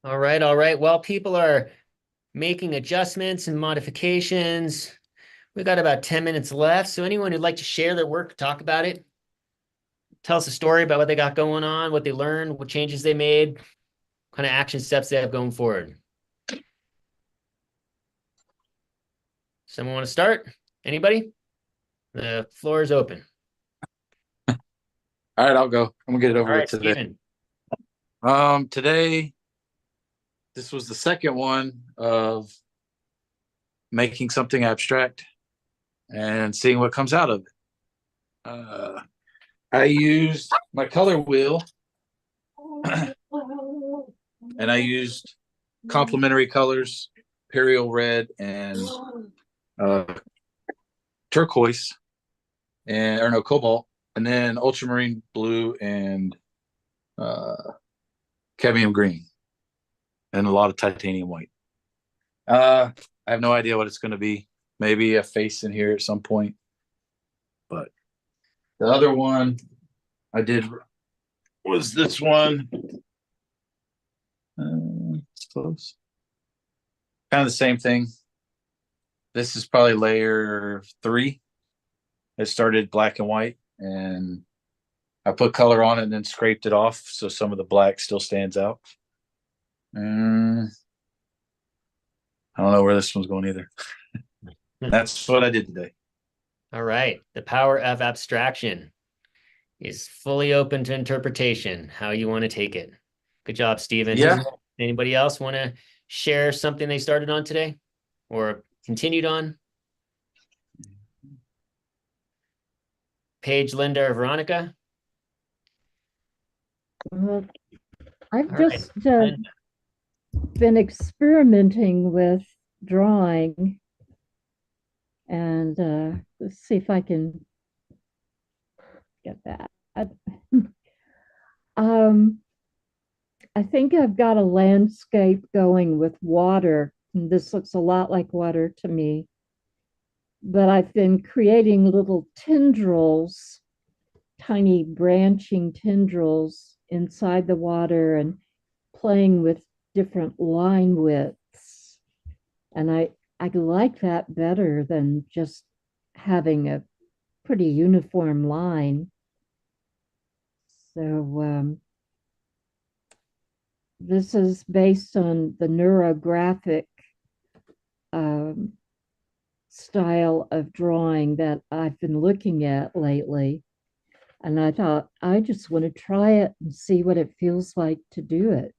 All right, all right. While people are making adjustments and modifications, we got about 10 minutes left. So anyone who'd like to share their work, talk about it, tell us a story about what they got going on, what they learned, what changes they made, kind of action steps they have going forward. Someone want to start? Anybody? The floor is open. All right, I'll go. I'm gonna get it All over right, with today. Steven. Today, this was the second one of making something abstract and seeing what comes out of it. I used my color wheel and I used complementary colors, Imperial Red and turquoise, or cobalt, and then ultramarine blue and cadmium green, and a lot of titanium white. I have no idea what it's going to be. Maybe a face in here at some point. But the other one I did was this one. It's close. Kind of the same thing. This is probably layer 3. It started black and white, and I put color on it and then scraped it off so some of the black still stands out. I don't know where this one's going either. That's what I did today. All right. The power of abstraction is fully open to interpretation, how you want to take it. Good job, Steven. Yeah. Anybody else want to share something they started on today or continued on? Paige, Linda, or Veronica? Well, I've All right, just Linda. been experimenting with drawing, and let's see if I can get that. I think I've got a landscape going with water, and this looks a lot like water to me. But I've been creating little tendrils, tiny branching tendrils inside the water and playing with different line widths. And I like that better than just having a pretty uniform line. So this is based on the neurographic style of drawing that I've been looking at lately. And I thought, I just want to try it and see what it feels like to do it.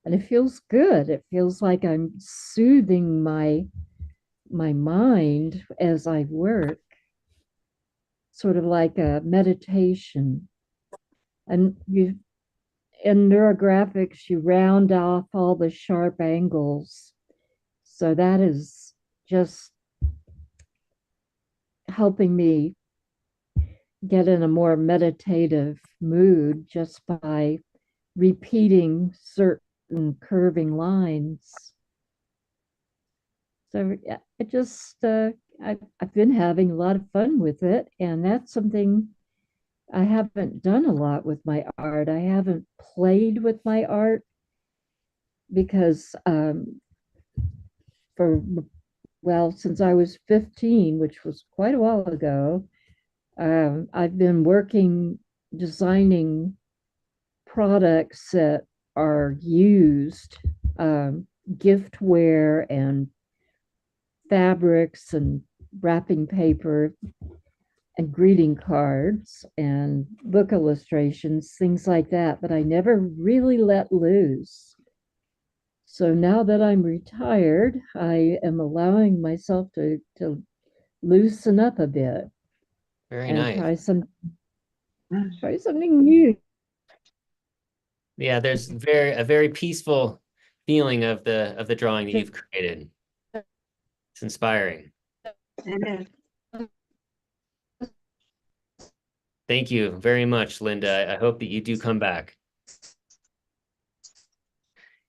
And it feels good. It feels like I'm soothing my mind as I work, sort of like a meditation. And in neurographics, you round off all the sharp angles. So that is just helping me get in a more meditative mood just by repeating certain curving lines. So it just, I've been having a lot of fun with it. And that's something I haven't done a lot with my art. I haven't played with my art because since I was 15, which was quite a while ago, I've been designing products that are used, giftware and fabrics and wrapping paper and greeting cards and book illustrations, things like that, but I never really let loose. So now that I'm retired, I am allowing myself to loosen up a bit. Very and nice. try something new. Yeah, there's a very peaceful feeling of the drawing that you've created. It's inspiring. Thank you very much, Linda. I hope that you do come back.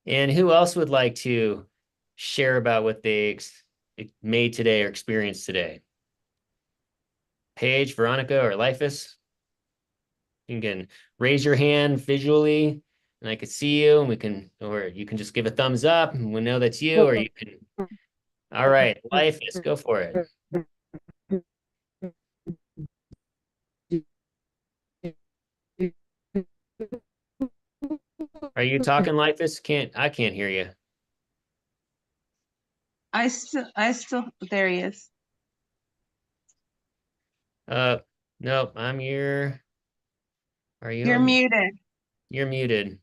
And who else would like to share about what they made today or experienced today? Paige, Veronica, or Lifus? You can raise your hand visually and I can see you, and we can, or you can just give a thumbs up and we know that's you, or you can. All right, Life, let's go for it. Are you talking, Lifeus? I can't hear you. I still, there he is. No, I'm here. Are you? You're muted. You're muted.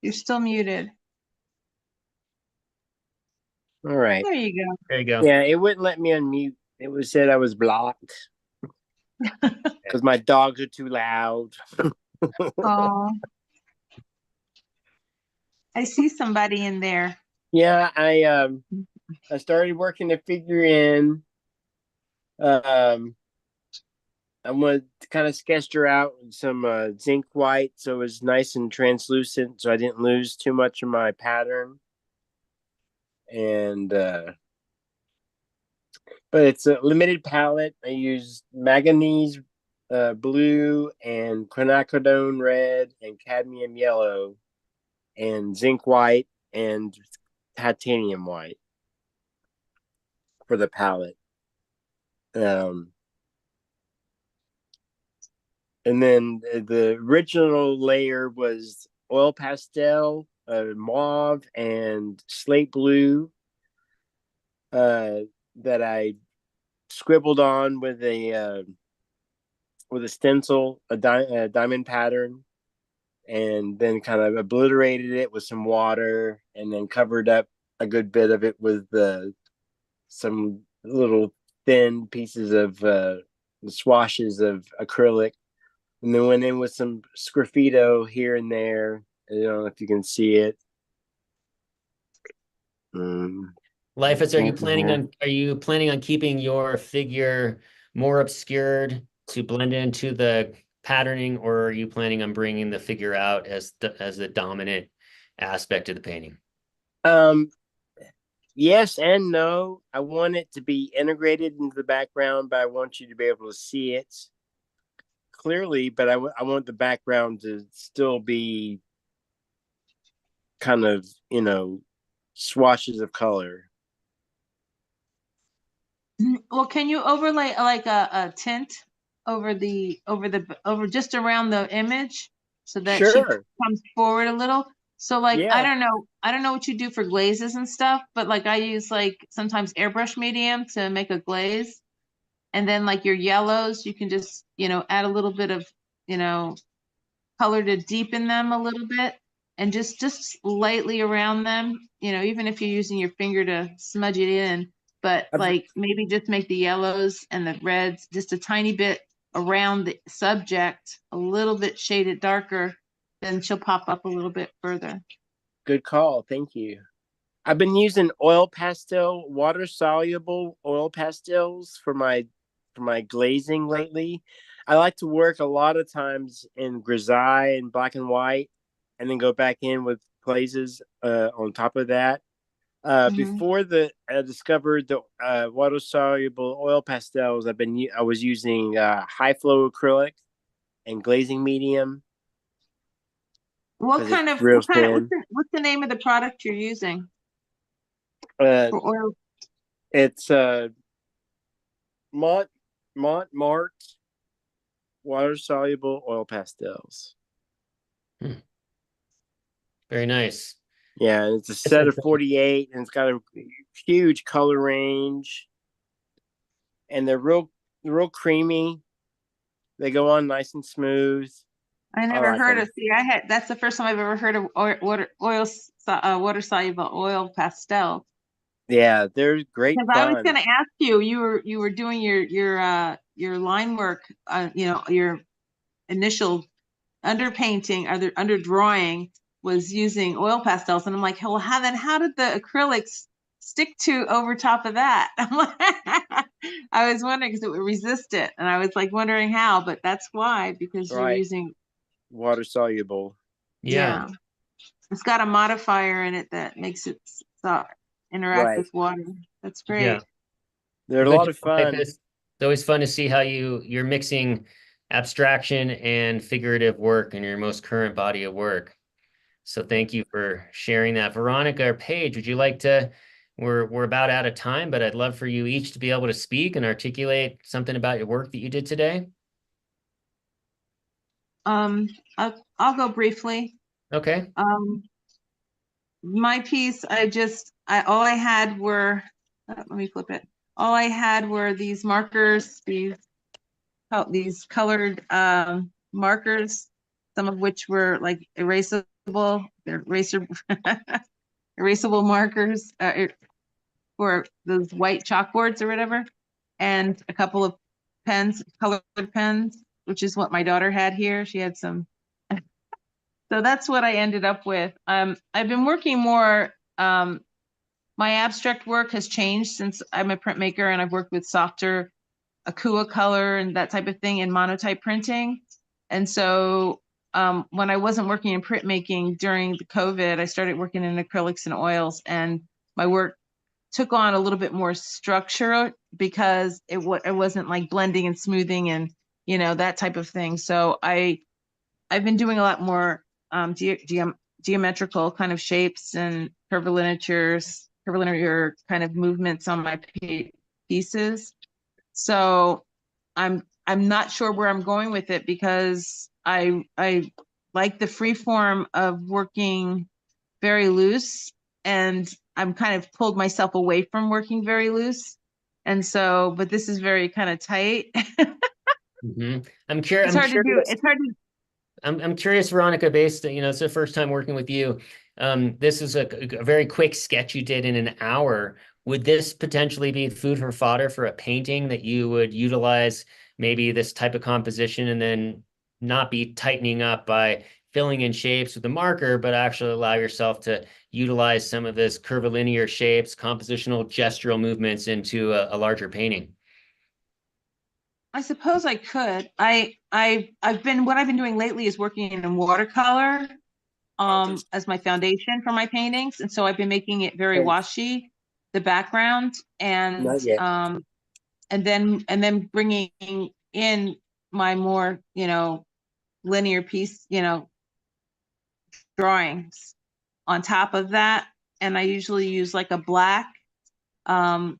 You're still muted. All right. There you go. There you go. Yeah, it wouldn't let me unmute. It was said I was blocked because my dogs are too loud. Oh, I see somebody in there. Yeah, I started working the figure in. I'm gonna kind of sketched her out with some zinc white, so it was nice and translucent, so I didn't lose too much of my pattern. And but it's a limited palette. I used manganese blue and quinacridone red and cadmium yellow and zinc white and titanium white for the palette. And then the original layer was oil pastel, mauve, and slate blue that I scribbled on with a stencil, a diamond pattern, and then kind of obliterated it with some water, and then covered up a good bit of it with some little thin pieces of swashes of acrylic, and then went in with some sgraffito here and there. I don't know if you can see it. Lifeus, are you planning on keeping your figure more obscured to blend into the patterning, or are you planning on bringing the figure out as the dominant aspect of the painting? Yes and no. I want it to be integrated into the background, but I want you to be able to see it clearly. But I want the background to still be kind of, swatches of color. Well, can you overlay like a tint over just around the image so that she Sure. comes forward a little? So like, Yeah. I don't know what you do for glazes and stuff, but like I use like sometimes airbrush medium to make a glaze. And then like your yellows, you can just, add a little bit of, color to deepen them a little bit, and just lightly around them, even if you're using your finger to smudge it in, but like maybe just make the yellows and the reds just a tiny bit around the subject, a little bit shaded darker, then she'll pop up a little bit further. Good call. Thank you. I've been using water soluble oil pastels for my glazing lately. I like to work a lot of times in grisaille and black and white, and then go back in with glazes on top of that. Before I discovered the water soluble oil pastels, I was using high flow acrylic and glazing medium. What's the name of the product you're using for oil? It's Montmartre water soluble oil pastels. Very nice. Yeah, it's a set of 48, and it's got a huge color range, and they're real creamy. They go on nice and smooth. I never heard of. See, that's the first time I've ever heard of water soluble oil pastel. Yeah, they're great. Because I was going to ask you, you were doing your line work, your initial underpainting or the underdrawing was using oil pastels, and I'm like, well, how did the acrylics stick to over top of that? I was wondering because it would resist it, and I was like wondering how, but that's why, because you're using water soluble. Yeah. It's got a modifier in it that makes it interact with water. That's great. Yeah. They're a lot of fun. It's always fun to see how you're mixing abstraction and figurative work in your most current body of work. So thank you for sharing that. Veronica or Paige, would you like to, we're about out of time, but I'd love for you each to be able to speak and articulate something about your work that you did today. I'll go briefly. Okay. My piece, all I had were, let me flip it. All I had were these markers, these colored markers, some of which were like erasable, they're erasable markers for those white chalkboards or whatever, and a couple of pens, colored pens, which is what my daughter had here. She had some. So that's what I ended up with. I've been working more, my abstract work has changed since I'm a printmaker, and I've worked with softer Akua color and that type of thing in monotype printing. And so when I wasn't working in printmaking during the COVID, I started working in acrylics and oils, and my work took on a little bit more structure because it wasn't like blending and smoothing and, you know, that type of thing. So I've been doing a lot more geometrical kind of shapes and curvilinear kind of movements on my pieces. So I'm not sure where I'm going with it, because I like the free form of working very loose, and I'm kind of pulled myself away from working very loose. And so, but this is very kind of tight. Mm-hmm. I'm curious. It's hard to do. It's hard to. I'm curious, Veronica, based, you know, it's the first time working with you. This is a very quick sketch you did in an hour. Would this potentially be food for fodder for a painting that you would utilize maybe this type of composition and then not be tightening up by filling in shapes with a marker, but actually allow yourself to utilize some of this curvilinear shapes, compositional gestural movements into a larger painting? I suppose I could. What I've been doing lately is working in watercolor as my foundation for my paintings. And so I've been making it very washy, the background, and Not yet. and then bringing in my more, you know, linear piece, you know, drawings on top of that. And I usually use like a black acrylic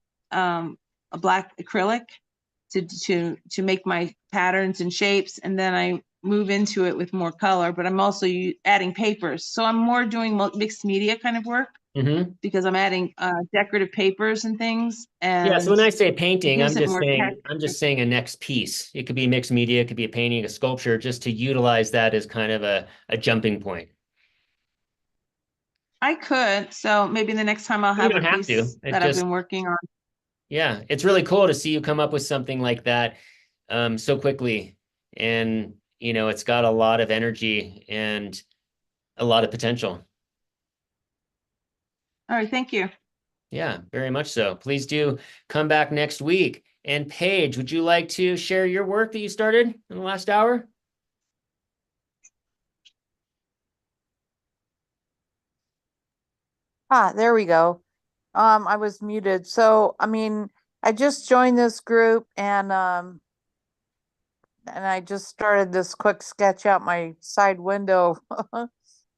to make my patterns and shapes, and then I move into it with more color. But I'm also adding papers, so I'm more doing mixed media kind of work, Mm-hmm. because I'm adding decorative papers and things. And yeah, so when I say painting, gives it more texture. I'm just saying a next piece. It could be mixed media, it could be a painting, a sculpture, just to utilize that as kind of a jumping point. I could, so maybe the next time I'll You have don't a have to. piece It that I've just, been working on. yeah, it's really cool to see you come up with something like that so quickly. And, you know, it's got a lot of energy and a lot of potential. All right, thank you. Yeah, very much so. Please do come back next week. And Paige, would you like to share your work that you started in the last hour? Ah, there we go. I was muted. So, I mean, I just joined this group and I just started this quick sketch out my side window.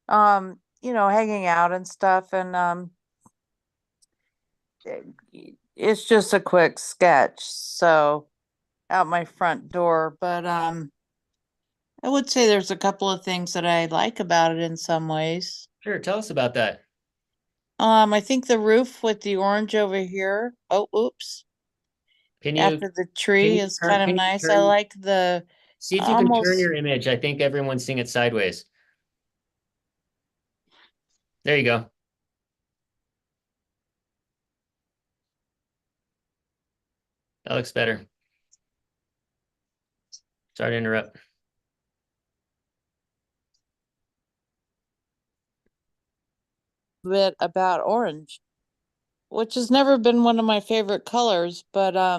You know, hanging out and stuff, and it's just a quick sketch, so out my front door. But I would say there's a couple of things that I like about it in some ways. Sure, tell us about that. I think the roof with the orange over here. Oh, oops. Can you After the tree you is turn- kind of can you nice. I turn- like the see if you can turn almost. your image? I think everyone's seeing it sideways. There you go. That looks better. Sorry to interrupt. Bit about orange, which has never been one of my favorite colors, but I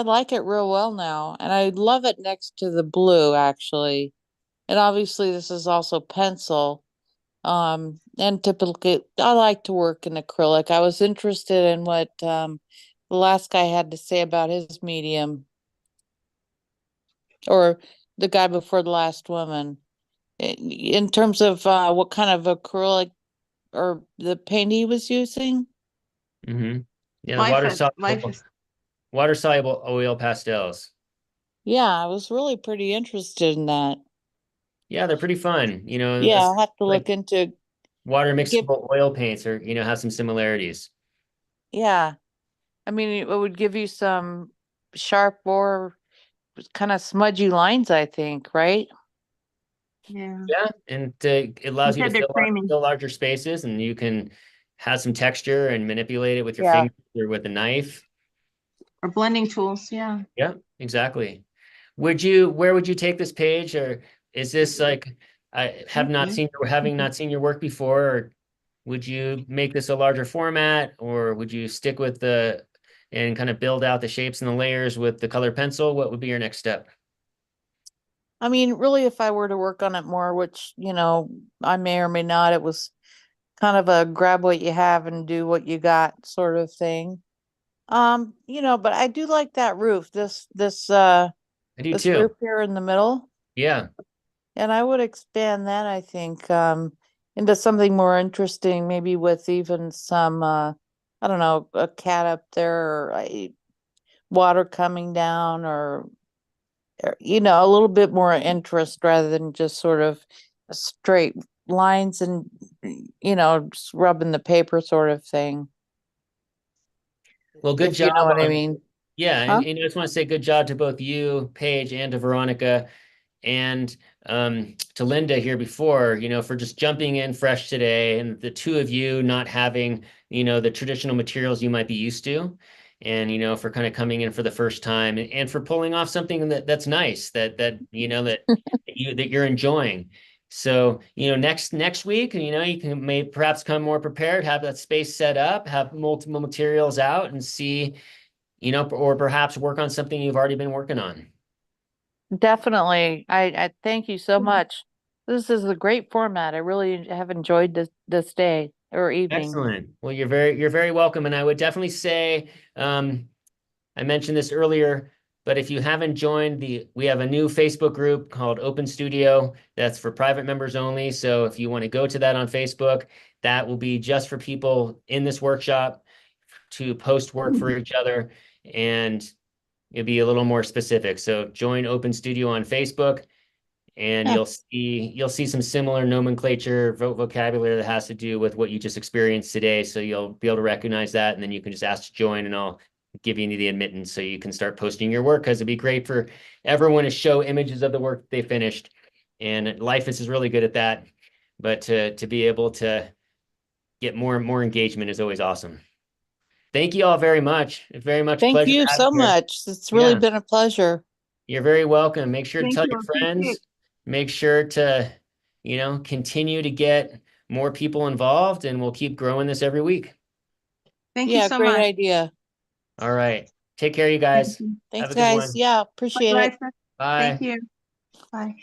like it real well now, and I love it next to the blue actually. And obviously this is also pencil. And typically I like to work in acrylic. I was interested in what the last guy had to say about his medium. or the guy before the last woman. In terms of what kind of acrylic or the paint he was using. Mm-hmm. Yeah, the Life is, water soluble oil pastels. Yeah, I was really pretty interested in that. Yeah, they're pretty fun. You know, Yeah, I'll have to like look into water give, mixable oil paints are, you know, have some similarities. yeah. I mean, it would give you some sharp or kind of smudgy lines, I think, right? yeah. Yeah, and it allows you to said they're creamy. fill larger spaces, and you can have some texture and manipulate it with your Yeah. fingers or with a knife. Or blending tools, yeah. Yeah, exactly. Where would you take this page, or is this like, I have not seen, having not seen your work before, or would you make this a larger format, or would you stick with and kind of build out the shapes and the layers with the color pencil? What would be your next step? I mean, really, if I were to work on it more, which, I may or may not, it was kind of a grab what you have and do what you got sort of thing. But I do like that roof, I do this roof too. here in the middle. Yeah. And I would expand that, I think, into something more interesting, maybe with even some, I don't know, a cat up there or water coming down or, a little bit more interest rather than just sort of straight lines and, just rubbing the paper sort of thing. Well, good If you job know what I on, mean. yeah, Huh? and I just want to say good job to both you, Paige, and to Veronica, and to Linda here before, for just jumping in fresh today, and the two of you not having, the traditional materials you might be used to, and for kind of coming in for the first time, and for pulling off something that's nice, that you're enjoying. So, next week, you can may perhaps come more prepared, have that space set up, have multiple materials out, and see, or perhaps work on something you've already been working on. Definitely. I thank you so much. This is a great format. I really have enjoyed this day or evening. Excellent. Well, you're very welcome. And I would definitely say, I mentioned this earlier, but if you haven't joined we have a new Facebook group called Open Studio that's for private members only. So if you want to go to that on Facebook, that will be just for people in this workshop to post work for each other, and it'll be a little more specific. So join Open Studio on Facebook, and Yeah. you'll see some similar nomenclature, vocabulary that has to do with what you just experienced today. So you'll be able to recognize that, and then you can just ask to join, and I'll give you the admittance so you can start posting your work, because it'd be great for everyone to show images of the work they finished. And Life is really good at that, but to be able to get more and more engagement is always awesome. Thank you all very much. It's very much a Thank pleasure you to have so you here. much. It's really Yeah. been a pleasure. You're very welcome. Make sure to Thank tell you. your Appreciate friends. it. Make sure to, continue to get more people involved, and we'll keep growing this every week. Thank you Yeah, so great much. idea. All right. Take care, you guys. Thank you. Thanks, Have a good guys. one. Yeah, appreciate Bye, it. Lisa. Bye. Thank you. Bye.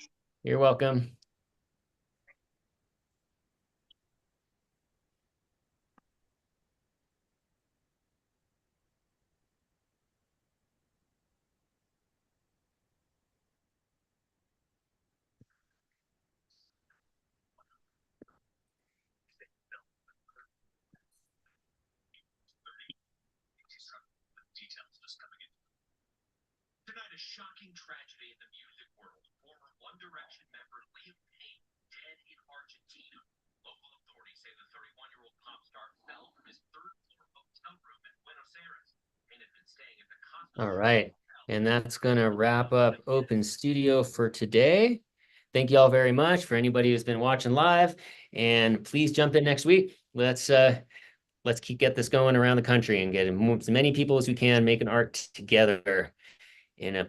You're welcome. Tonight, a shocking tragedy in the music world. Former One Direction member Liam Payne dead in Argentina. Local authorities say the 31-year-old pop star fell from his third-floor hotel room in Buenos Aires and had been staying at the Costa. All right. And that's going to wrap up Open Studio for today. Thank you all very much for anybody who's been watching live, and please jump in next week. Let's get this going around the country and get as many people as we can making art together in a